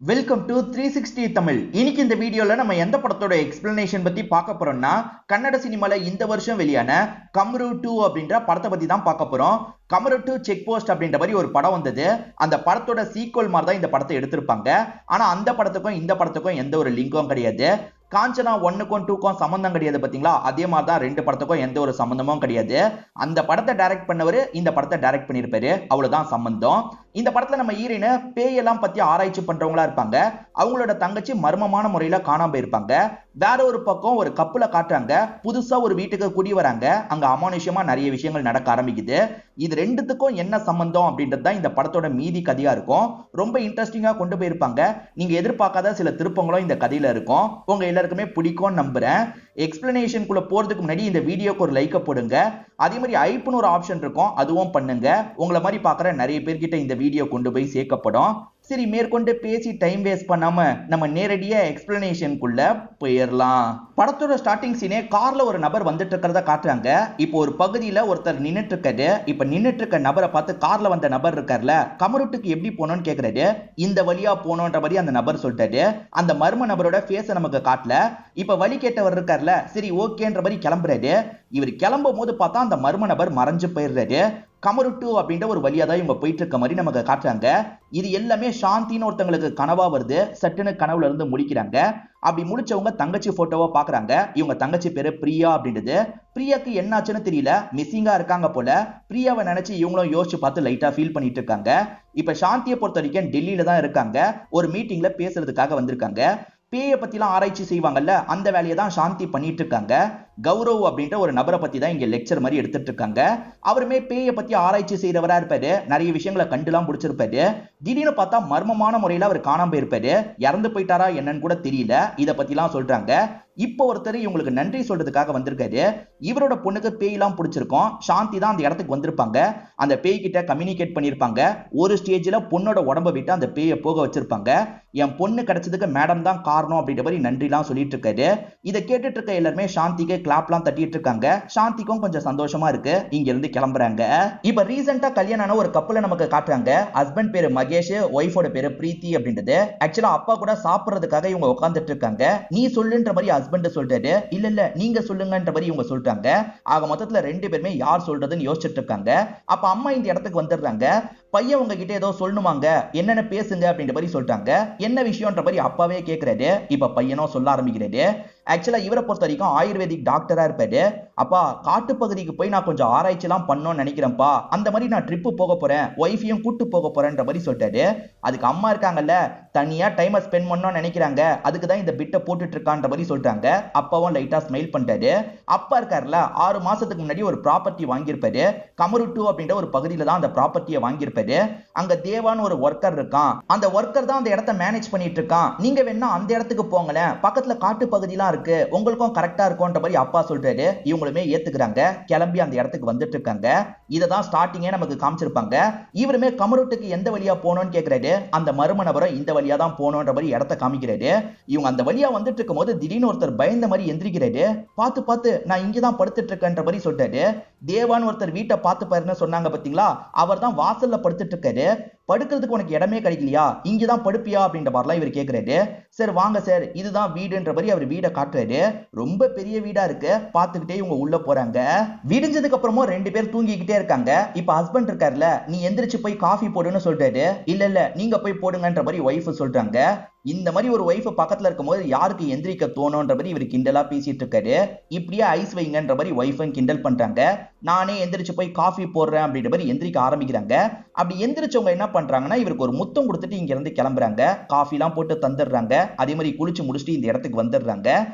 Welcome to 360 Tamil. இன்னைக்கு இந்த வீடியோல நம்ம எந்த படத்தோட எக்ஸ்பிளனேஷன் பத்தி பார்க்க போறோம்னா, கன்னட சினிமால இந்த வருஷம் வெளியான கம்ரு 2 அப்படின்ற படத்தை பத்தி தான் பார்க்க போறோம். கம்ரு 2 செக் போஸ்ட் அப்படின்ற மாதிரி ஒரு படம் வந்தது. அந்த படத்தோட சீக்வல் மாதிரி தான் இந்த படத்தை எடுத்திருப்பாங்க. ஆனா அந்த படத்துக்கும் இந்த படத்துக்கும் எந்த ஒரு லிங்கும் கிடையாது. காஞ்சனா 1க்கும் 2க்கும் சம்பந்தம் கிடையாது பாத்தீங்களா? அதே மாதிரி தான் ரெண்டு படத்துக்கும் எந்த ஒரு சம்பந்தமும் கிடையாது. அந்த படத்தை டைரக்ட் பண்ணவரு இந்த படத்தை டைரக்ட் பண்ணிருப்பாரு, அவ்வளவுதான் சம்பந்தம். இந்த படத்துல நம்ம ஹீரோயின் பேயெல்லாம் பத்தி ஆராய்ச்சி பண்றவங்களா இருப்பாங்க. அவங்களோட தங்கச்சி மர்மமான முறையில காணாம போயிருப்பாங்க. வேற ஒரு பக்கம் ஒரு கப்பல காட்டுறாங்க. புதுசா ஒரு வீட்டுக்கு குடி வராங்க. அங்க அமானுஷ்யமா நிறைய விஷயங்கள் நடக்க ஆரம்பிக்குது. இது ரெண்டுத்துக்கும் என்ன சம்பந்தம் அப்படின்றது தான் இந்த படத்தோட மீதி கதையா இருக்கும். ரொம்ப இன்ட்ரெஸ்டிங்கா கொண்டு போயிருப்பாங்க. நீங்க எதிர்பார்க்காத சில திருப்பங்களும் இந்த கதையில இருக்கும். உங்க எல்லாருக்குமே பிடிக்கும் நம்புறேன். எக்ஸ்பிளனேஷனுக்குள்ள போறதுக்கு முன்னாடி இந்த வீடியோக்கு ஒரு லைக்க போடுங்க. அதே மாதிரி ஐப்னு ஒரு ஆப்ஷன் இருக்கும், அதுவும் பண்ணுங்க. உங்களை மாதிரி பாக்குற நிறைய பேர்கிட்ட இந்த வீடியோ கொண்டு போய் சேர்க்கப்படும். சரி, மேற்கொண்டு பேசி டைம் வேஸ்ட் பண்ணாம நம்ம நேரடியா எக்ஸ்பிளனேஷனுக்குள்ள போயிடலாம். படத்தோட ஸ்டார்டிங் சீனே கார்ல ஒரு நபர் வந்துட்டு இருக்கிறத காட்டுறாங்க. இப்போ ஒரு பகுதியில ஒருத்தர் நின்னுட்டு இருக்காரு. இப்ப நின்னுட்டு இருக்க நபரை பார்த்து கார்ல வந்த நபர் இருக்காருல, கமருட்டுக்கு எப்படி போனோம்னு கேக்குறாரு. இந்த வழியா போனோன்ற மாதிரி அந்த நபர் சொல்லிட்டாரு. அந்த மர்ம நபரோட ஃபேஸ நமக்கு காட்டல. இப்ப வழி கேட்டவர் இருக்காருல, சரி ஓகேன்ற மாதிரி கிளம்புறாரு. இவர் கிளம்பும் போது பார்த்தா அந்த மர்ம நபர் மறைஞ்சு போயிடுறாரு. கமரு 2 அப்படின்ற ஒரு வழியா தான் இவங்க போயிட்டு இருக்க மாதிரி நமக்கு காட்டுறாங்க. இது எல்லாமே சாந்தின்னு ஒருத்தங்களுக்கு கனவா வருது. சட்டுன்னு கனவுல இருந்து முடிக்கிறாங்க. அப்படி முடிச்சவங்க தங்கச்சி போட்டோவை பாக்குறாங்க. இவங்க தங்கச்சி பேரு பிரியா அப்படின்றது. பிரியாக்கு என்னாச்சுன்னு தெரியல, மிஸ்ஸிங்கா இருக்காங்க போல. பிரியாவை நினைச்சு இவங்களும் யோசிச்சு பார்த்து லைட்டா ஃபீல் பண்ணிட்டு இருக்காங்க. இப்ப சாந்தியை பொறுத்த வரைக்கும் டெல்லியில தான் இருக்காங்க. ஒரு மீட்டிங்ல பேசுறதுக்காக வந்திருக்காங்க. பேயை பத்திலாம் ஆராய்ச்சி செய்வாங்கல்ல, அந்த வேலையை தான் சாந்தி பண்ணிட்டு இருக்காங்க. கௌரவ் அப்படின்ற ஒரு நபரை பத்தி தான் இங்க லெக்சர் மாதிரி எடுத்துட்டு இருக்காங்க. அவருமே பேயை பத்தி ஆராய்ச்சி செய்யறவரா இருப்பாரு. நிறைய விஷயங்களை கண்டுலாம் முடிச்சிருப்பாரு. திடீர்னு பார்த்தா மர்மமான முறையில அவர் காணாம போயிருப்பாரு. இறந்து போயிட்டாரா என்னன்னு கூட தெரியல. இத பத்திலாம் சொல்றாங்க. இப்போ ஒருத்தர் இவங்களுக்கு நன்றி சொல்றதுக்காக வந்திருக்காரு. இவரோட பொண்ணுக்கு பேயெல்லாம் பிடிச்சிருக்கும். சாந்தி தான் அந்த இடத்துக்கு வந்திருப்பாங்க. அந்த பேய் கிட்ட கம்யூனிகேட் பண்ணிருப்பாங்க. ஒரு ஸ்டேஜ்ல பொண்ணோட உடம்ப விட்டு அந்த பேயை போக வச்சிருப்பாங்க. என் பொண்ணு கிடைச்சதுக்கு மேடம் தான் காரணம் அப்படின்ற மாதிரி நன்றிலாம் சொல்லிட்டு இருக்காரு. இதை கேட்டுட்டு இருக்க எல்லாருமே சாந்திக்கு கிளாப்லாம் தட்டிட்டு இருக்காங்க. சாந்திக்கும் கொஞ்சம் சந்தோஷமா இருக்கு. இங்க இருந்து கிளம்புறாங்க. இப்ப ரீசெண்டா கல்யாணம் ஆன ஒரு கப்பலை நமக்கு காட்டுறாங்க. ஹஸ்பண்ட் பேரு மகேஷ், ஒய்ஃபோட பேரு பிரீத்தி அப்படின்றது. ஆக்சுவலா அப்பா கூட சாப்பிடுறதுக்காக இவங்க உட்கார்ந்துட்டு இருக்காங்க. நீ சொல்லுன்ற மாதிரி ஹஸ்பண்ட் சொல்றாரு. இல்ல இல்ல நீங்க சொல்லுங்கன்ற மாதிரி இவங்க சொல்றாங்க. ஆக மொத்தத்துல ரெண்டு பேருமே யார் சொல்றதுன்னு யோசிச்சுட்டு இருக்காங்க. அப்ப அம்மா இந்த இடத்துக்கு வந்துடுறாங்க. பையன் உங்ககிட்ட ஏதோ சொல்லணுமாங்க, என்னென்ன பேசுங்க அப்படின்ற மாதிரி சொல்றாங்க. என்ன விஷயம்ன்ற மாதிரி அப்பாவே கேட்கிறாரு. இப்ப பையனும் சொல்ல ஆரம்பிக்கிறாரு. ஆக்சுவலா இவரை பொறுத்த வரைக்கும் ஆயுர்வேதிக் டாக்டரா இருப்பாரு. அப்பா, காட்டு பகுதிக்கு போய் நான் கொஞ்சம் ஆராய்ச்சி எல்லாம் பண்ணணும்னு நினைக்கிறேன்ப்பா. அந்த மாதிரி நான் ட்ரிப்பு போக போறேன், ஒய்ஃபையும் கூட்டு போக போறேன்ற மாதிரி சொல்லிட்டாரு. அதுக்கு அம்மா இருக்காங்கல்ல, தனியா டைமை ஸ்பெண்ட் பண்ணணும்னு நினைக்கிறாங்க, அதுக்கு தான் இந்த பிட்டை போட்டுட்டு இருக்கான்ற மாதிரி சொல்றாங்க. அப்பாவும் லைட்டா ஸ்மைல் பண்றாரு. அப்பா இருக்காருல, 6 மாசத்துக்கு முன்னாடி ஒரு ப்ராப்பர்ட்டி வாங்கியிருப்பாரு. கமரு 2 அப்படின்ற ஒரு பகுதியில தான் அந்த ப்ராப்பர்ட்டியை வாங்கியிருப்பாரு. அங்க தேவான்னு ஒரு ஒர்க்கர் இருக்கான். அந்த ஒர்க்கர் தான் அந்த இடத்தை மேனேஜ் பண்ணிட்டு இருக்கான். நீங்க வேணா அந்த இடத்துக்கு போங்களேன், பக்கத்துல காட்டு பகுதியெல்லாம் இருக்கு, உங்களுக்கும் கரெக்டா இருக்கும்ன்ற மாதிரி அப்பா சொல்றாரு. இவங்களுமே ஏத்துக்கிறாங்க. கிளம்பி அந்த இடத்துக்கு வந்துட்டு இருக்காங்க. இததான் ஸ்டார்டிங்கே நமக்கு காமிச்சிருப்பாங்க. இவருமே கமருட்டுக்கு எந்த வழியா போகணும்னு கேக்குறாரு. அந்த மர்ம நபரை இந்த வழியா தான் போகணும்ன்ற மாதிரி இடத்தை காமிக்கிறாரு. இவங்க அந்த வழியா வந்துட்டு இருக்கும் போது திடீர்னு ஒருத்தர் பயந்த மாதிரி எந்திரிக்கிறாரு. பார்த்து பார்த்து நான் இங்கதான் படுத்துட்டு இருக்கேன்ற மாதிரி சொல்றாரு. தேவான்னு ஒருத்தர் வீட்டை பார்த்து பாருன்னு சொன்னாங்க பாத்தீங்களா, அவர் தான் வாசல்ல படுத்துட்டு இருக்காரு. படுக்கிறதுக்கு உனக்கு இடமே கிடைக்கலையா, இங்கதான் படுப்பியா அப்படின்ற மாதிரிலாம் இவர் கேட்கிறாரு. சார் வாங்க சார், இதுதான் வீடுன்ற மாதிரி அவர் வீடை காட்டுறாரு. ரொம்ப பெரிய வீடா இருக்கு. பார்த்துக்கிட்டே இவங்க உள்ள போறாங்க. விடிஞ்சதுக்கு அப்புறமும் ரெண்டு பேர் தூங்கிக்கிட்டே இருக்காங்க. இப்ப ஹஸ்பண்ட் இருக்காருல, நீ எந்திரிச்சு போய் காஃபி போடுன்னு சொல்றாரு. இல்ல இல்ல நீங்க போய் போடுங்கன்ற மாதிரி ஒய்ஃப் சொல்றாங்க. இந்த மாதிரி ஒரு ஒய்ஃப் பக்கத்துல இருக்கும்போது யாருக்கு எந்திரிக்க தோணுன்ற மாதிரி இவர் கிண்டலா பேசிட்டு இருக்காரு. இப்படியே ஐஸ் வைங்கன்ற மாதிரி ஒய்ஃபும் கிண்டல் பண்றாங்க. நானே எந்திரிச்சு போய் காஃபி போடுறேன் அப்படின்ற மாதிரி எந்திரிக்க ஆரம்பிக்கிறாங்க. அப்படி எந்திரிச்சவங்க என்ன பண்றாங்கன்னா, இவருக்கு ஒரு முத்தம் கொடுத்துட்டு இங்க இருந்து கிளம்புறாங்க. காஃபி எல்லாம் போட்டு தந்துடுறாங்க. அதே மாதிரி குளிச்சு முடிச்சுட்டு இந்த இடத்துக்கு வந்துடுறாங்க.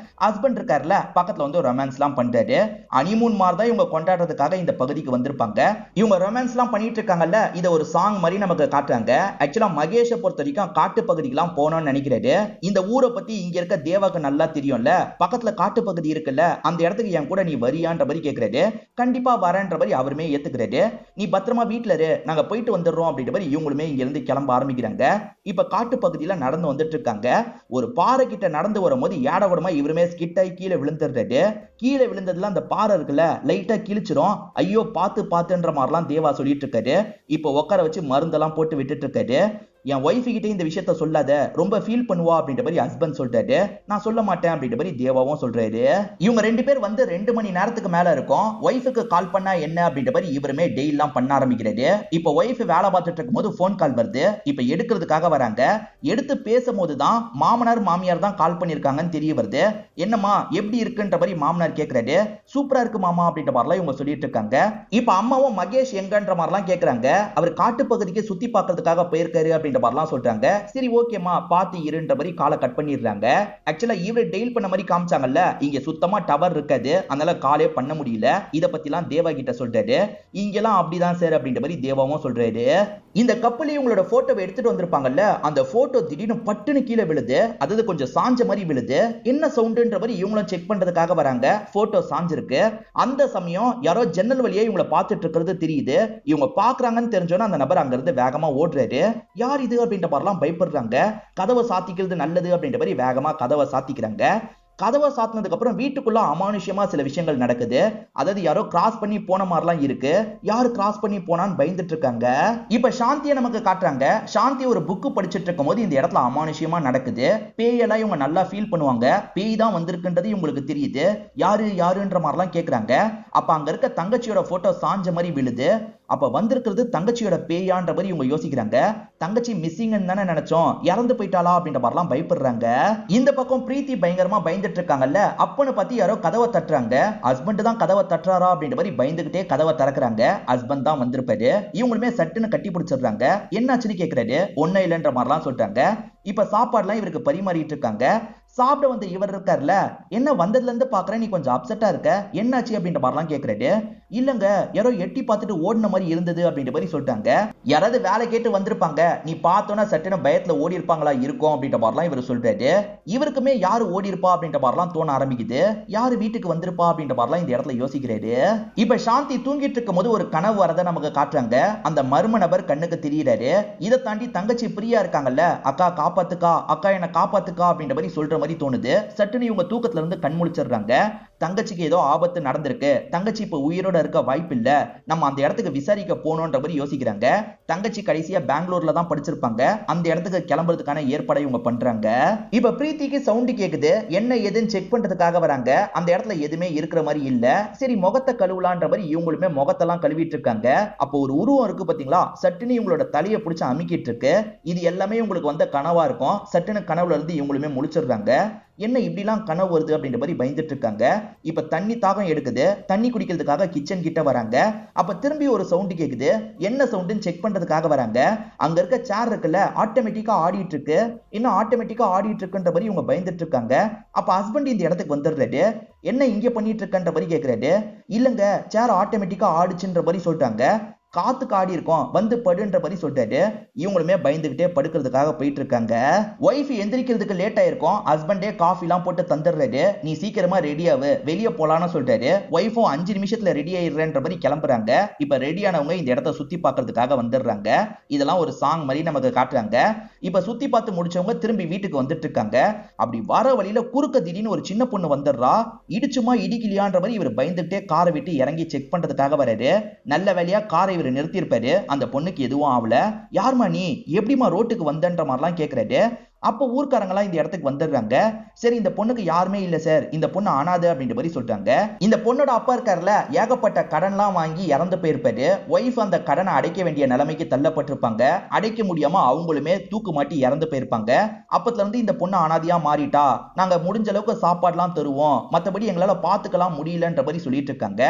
ஹஸ்பண்ட் இருக்காருல, பக்கத்துல வந்து ரொமான்ஸ் எல்லாம் பண்றாரு. ஹனிமூன் மாதிரி தான் இவங்க கொண்டாடுறதுக்காக இந்த பகுதிக்கு வந்திருப்பாங்க. இவங்க ரொமான்ஸ் எல்லாம் பண்ணிட்டு இருக்காங்கல்ல, இதை ஒரு சாங் மாதிரி நமக்கு காட்டுறாங்க. ஆக்சுவலா மகேஷை பொறுத்த வரைக்கும் காட்டு பகுதிக்கு எல்லாம் போனோம்னு நினைக்கிறாரு. இந்த ஊரை பத்தி இங்க இருக்க தேவாக்கு நல்லா தெரியும்ல, பக்கத்துல காட்டு பகுதி இருக்குல்ல, அந்த இடத்துக்கு என் கூட நீ வரியான்ற மாதிரி கேக்குறாரு. கண்டிப்பா வரேன்ற மாதிரி அவருமே ஏத்துக்கிறாரு. நீ பத்திரமா வீட்டுல இரு, நாங்க போயிட்டு வந்துடுறோம் அப்படின்ற மாதிரி இவங்களுமே இங்க இருந்து கிளம்ப ஆரம்பிக்கிறாங்க. இப்ப காட்டு பகுதியில நடந்து வந்துட்டு இருக்காங்க. ஒரு பாறை கிட்ட நடந்து வரும்போது ஏடகூடமா இவருமே ஸ்கிட்டாய் கீழே விழுந்துடுறாரு. கீழே விழுந்ததுல அந்த பாறை இருக்குல்ல, லைட்டா கிழிச்சிரும். ஐயோ பார்த்து பார்த்துன்ற மாதிரிலாம் தேவா சொல்லிட்டு இருக்காரு. இப்ப உட்கார வச்சு மருந்தெல்லாம் போட்டு விட்டுட்டு இருக்காரு. என் ஒய்ஃப் கிட்ட இந்த விஷயத்த சொல்லாத, ரொம்ப ஃபீல் பண்ணுவா அப்படின்ற மாதிரி ஹஸ்பண்ட் சொல்றாரு. நான் சொல்ல மாட்டேன் அப்படின்ற மாதிரி தேவாவும் சொல்றாரு. இவங்க 2 பேர் வந்து 2 மணி நேரத்துக்கு மேல இருக்கும். ஒய்ஃபுக்கு கால் பண்ணா என்ன அப்படின்ற மாதிரி இவருமே டெய்லாம் பண்ண ஆரம்பிக்கிறாரு. இப்ப ஒய்ஃப் வேலை பார்த்துட்டு இருக்கும்போது போன் கால் வருது. இப்ப எடுக்கிறதுக்காக வராங்க. எடுத்து பேசும்போது தான் மாமனார் மாமியார் தான் கால் பண்ணிருக்காங்கன்னு தெரிய வருது. என்னம்மா எப்படி இருக்குன்ற மாதிரி மாமனார் கேக்குறாரு. சூப்பரா இருக்கு மாமா அப்படின்ற மாதிரிலாம் இவங்க சொல்லிட்டு இருக்காங்க. இப்ப அம்மாவும் மகேஷ் எங்கன்ற மாதிரிலாம் கேக்குறாங்க. அவர் காட்டு பகுதிக்கு சுத்தி பார்க்கிறதுக்காக போயிருக்காரு அப்படின்ற மாதிரிலாம் சொல்றாங்க. சரி ஓகேமா பாத்து இருன்ற மாதிரி காலை கட் பண்ணிடுறாங்க. ஆக்சுவலா இவர் டெய்ல் பண்ண மாதிரி காமிச்சாங்கல்ல, இங்க சுத்தமா டவர் இருக்காது, அதனால காலே பண்ண முடியல. இத பத்திலாம் தேவா கிட்ட சொல்றாரு. இங்கெல்லாம் அப்படிதான் சார் அப்படின்ற மாதிரி தேவாவும் சொல்றாரு. இந்த கப்பலையும் உங்களோட போட்டோவை எடுத்துட்டு வந்திருப்பாங்கல்ல, அந்த போட்டோ திடீர்னு பட்டுன்னு கீழே விழுது. அதாவது கொஞ்சம் சாஞ்ச மாதிரி விழுது. என்ன சவுண்டுன்ற மாதிரி இவங்களும் செக் பண்றதுக்காக வராங்க. போட்டோ சாஞ்சிருக்கு. அந்த சமயம் யாரோ ஜன்னல் வழியா இவங்களை பார்த்துட்டு இருக்கிறது தெரியுது. இவங்க பாக்குறாங்கன்னு தெரிஞ்சோன்னா அந்த நபர் அங்க இருந்து வேகமா ஓடுறாரு. யார் இது அப்படின்ற மாதிரிலாம் பயப்படுறாங்க. கதவை சாத்திக்கிறது நல்லது அப்படின்ற மாதிரி வேகமா கதவை சாத்திக்கிறாங்க. கதவை சாத்தினதுக்கு அப்புறம் வீட்டுக்குள்ள அமானுஷ்யமா சில விஷயங்கள் நடக்குது. அதாவது யாரோ கிராஸ் பண்ணி போன மாதிரிலாம் இருக்கு. யாரு கிராஸ் பண்ணி போனான்னு பயந்துட்டு இருக்காங்க. இப்ப சாந்தியை நமக்கு காட்டுறாங்க. சாந்தி ஒரு புக்கு படிச்சுட்டு இருக்கும் போது இந்த இடத்துல அமானுஷ்யமா நடக்குது. பேயெல்லாம் இவங்க நல்லா ஃபீல் பண்ணுவாங்க. பேய் தான் வந்திருக்குன்றது இவங்களுக்கு தெரியுது. யாரு யாருன்ற மாதிரிலாம் கேக்குறாங்க. அப்ப அங்க இருக்க தங்கச்சியோட போட்டோ சாஞ்ச மாதிரி விழுது. அப்ப வந்திருக்கிறது தங்கச்சியோட பேயான்ற மாதிரி இவங்க யோசிக்கிறாங்க. தங்கச்சி மிஸ்ஸிங்னு தானே நினைச்சோம், இறந்து போயிட்டாளா அப்படின்ற மாதிரிலாம் பயப்படுறாங்க. இந்த பக்கம் பிரீத்தி பயங்கரமா பயந்துட்டு இருக்காங்கல்ல, அப்பன்னு பார்த்து யாரோ கதவை தட்டுறாங்க. ஹஸ்பண்ட் தான் கதவை தட்டுறாரா அப்படின்ற மாதிரி பயந்துகிட்டே கதவை திறக்கிறாங்க. ஹஸ்பண்ட் தான் வந்திருப்பாரு. இவங்களுமே சட்டுன்னு கட்டி பிடிச்சிடுறாங்க. என்னாச்சுன்னு கேக்குறாரு. ஒன்னும் இல்லைன்ற மாதிரிலாம் சொல்றாங்க. இப்ப சாப்பாடுலாம் இவருக்கு பரிமாறிட்டு இருக்காங்க. சாப்பிட வந்து இவர் இருக்காருல, என்ன வந்ததுல இருந்து பாக்குறேன் நீ கொஞ்சம் அப்செட்டா இருக்க, என்னாச்சு அப்படின்ற மாதிரிலாம் கேக்குறாரு. இல்லங்க யாரோ எட்டி பார்த்துட்டு ஓடின மாதிரி இருந்தது அப்படின்ற மாதிரி சொல்லிட்டாங்க. யாராவது வேலை கேட்டு வந்திருப்பாங்க, நீ பார்த்தோன்னா சட்டுன்னு பயத்துல ஓடி இருப்பாங்களா இருக்கும் அப்படின்ற மாதிரிலாம் இவர் சொல்றாரு. இவருக்குமே யாரு ஓடி இருப்பா அப்படின்ற மாதிரிலாம் தோண ஆரம்பிக்குது. யாரு வீட்டுக்கு வந்திருப்பா அப்படின்ற மாதிரிலாம் இந்த இடத்துல யோசிக்கிறாரு. இப்ப சாந்தி தூங்கிட்டு இருக்கும் போது ஒரு கனவு வரத நமக்கு காட்டுறாங்க. அந்த மர்ம நபர் கண்ணுக்கு தெரியறாரு. இதை தாண்டி தங்கச்சி பிரியா இருக்காங்கல்ல, அக்கா காப்பாத்துக்கா, அக்கா என்ன காப்பாத்துக்கா அப்படின்ற மாதிரி சொல்ற மாதிரி தோணுது. சட்டுன்னு இவங்க தூக்கத்துல இருந்து கண் முழிச்சிடுறாங்க. தங்கச்சிக்கு ஏதோ ஆபத்து நடந்திருக்கு, தங்கச்சி இப்ப உயிரோட இருக்க வாய்ப்பு இல்ல, நம்ம அந்த இடத்துக்கு விசாரிக்க போனோன்ற மாதிரி யோசிக்கிறாங்க. தங்கச்சி கடைசியா பெங்களூர்ல தான் படிச்சிருப்பாங்க. அந்த இடத்துக்கு கிளம்புறதுக்கான ஏற்பாடை இவங்க பண்றாங்க. இப்ப பிரீத்திக்கு சவுண்ட் கேக்குது. என்ன ஏதுன்னு செக் பண்றதுக்காக வராங்க. அந்த இடத்துல எதுவுமே இருக்கிற மாதிரி இல்ல. சரி முகத்தை கழுவலான்ற மாதிரி இவங்களுமே முகத்தெல்லாம் கழுவிட்டு இருக்காங்க. அப்போ ஒரு உருவம் இருக்கு பாத்தீங்களா, சட்டுன்னு இவங்களோட தலையை பிடிச்சு அமுக்கிட்டு இருக்கு. இது எல்லாமே உங்களுக்கு வந்த கனவா இருக்கும். சட்டுன்னு கனவுல இருந்து இவங்களுமே முழிச்சிடுறாங்க. என்ன இப்படிலாம் கனவு வருது அப்படின்ற மாதிரி பயந்துட்டு இருக்காங்க. இப்ப தண்ணி தாகம் எடுக்குது. தண்ணி குடிக்கிறதுக்காக கிச்சன் கிட்ட வராங்க. அப்ப திரும்பி ஒரு சவுண்ட் கேக்குது. என்ன சவுண்டுன்னு செக் பண்றதுக்காக வராங்க. அங்க இருக்க சேர் இருக்குல்ல, ஆட்டோமேட்டிக்கா ஆடிட்டு இருக்கு. இன்னும் ஆட்டோமேட்டிக்கா ஆடிட்டு இருக்குன்ற மாதிரி இவங்க பயந்துட்டு இருக்காங்க. அப்ப ஹஸ்பண்ட் இந்த இடத்துக்கு வந்துடுறாரு. என்ன இங்க பண்ணிட்டு இருக்கன்ற மாதிரி கேக்குறாரு. இல்லங்க சேர் ஆட்டோமேட்டிக்கா ஆடிச்சுன்ற மாதிரி சொல்லிட்டாங்க. காத்து காடி இருக்கும், வந்து படுன்ற மாதிரி சொல்லிட்டாரு. இவங்களுமே பயந்துகிட்டே படுக்கிறதுக்காக போயிட்டு இருக்காங்க. ஒய்ஃப் எந்திரிக்கிறதுக்கு லேட் ஆயிருக்கும். ஹஸ்பண்டே காஃபி எல்லாம் போட்டு தந்துடுறாரு. நீ சீக்கிரமா ரெடியாவு, வெளியே போலான்னு சொல்லிட்டாரு. ஒய்ஃபும் 5 நிமிஷத்துல ரெடி ஆயிடுறேன்ற மாதிரி கிளம்புறாங்க. இப்ப ரெடியானவங்க இந்த இடத்த சுத்தி பார்க்கறதுக்காக வந்துடுறாங்க. இதெல்லாம் ஒரு சாங் மாதிரி நமக்கு காட்டுறாங்க. இப்ப சுத்தி பார்த்து முடிச்சவங்க திரும்பி வீட்டுக்கு வந்துட்டு இருக்காங்க. அப்படி வர வழியில குறுக்க திடீர்னு ஒரு சின்ன பொண்ணு வந்துடுறா. இடிச்சுமா இடிக்கலையான்ற மாதிரி இவர் பயந்துகிட்டே காரை விட்டு இறங்கி செக் பண்றதுக்காக வராரு. நல்ல வேலையா காரை நிறுத்திருப்பாரு. அந்த பொண்ணுக்கு எதுவும் ஆகல. யாருமா நீ, எப்படிமா ரோட்டுக்கு வந்தன்ற மாதிரிலாம் கேக்குறாரு. அப்போ ஊர்க்காரங்களாம் இந்த இடத்துக்கு வந்துடுறாங்க. சரி இந்த பொண்ணுக்கு யாருமே இல்ல சார், இந்த பொண்ணு அனாதை அப்படின்ற மாதிரி சொல்றாங்க. இந்த பொண்ணோட அப்பா இருக்காருல, ஏகப்பட்ட கடன்லாம் வாங்கி இறந்து போயிருப்பாரு. ஒய்ஃப் அந்த கடனை அடைக்க வேண்டிய நிலைமைக்கு தள்ளப்பட்டிருப்பாங்க. அடைக்க முடியாம அவங்களுமே தூக்கு மாட்டி இறந்து போயிருப்பாங்க. அப்பத்துல இருந்து இந்த பொண்ணு அனாதையா மாறிட்டா, நாங்க முடிஞ்ச அளவுக்கு சாப்பாடுலாம் தருவோம், மத்தபடி எங்களால பாத்துக்கலாம் முடியலன்ற மாதிரி சொல்லிட்டு இருக்காங்க.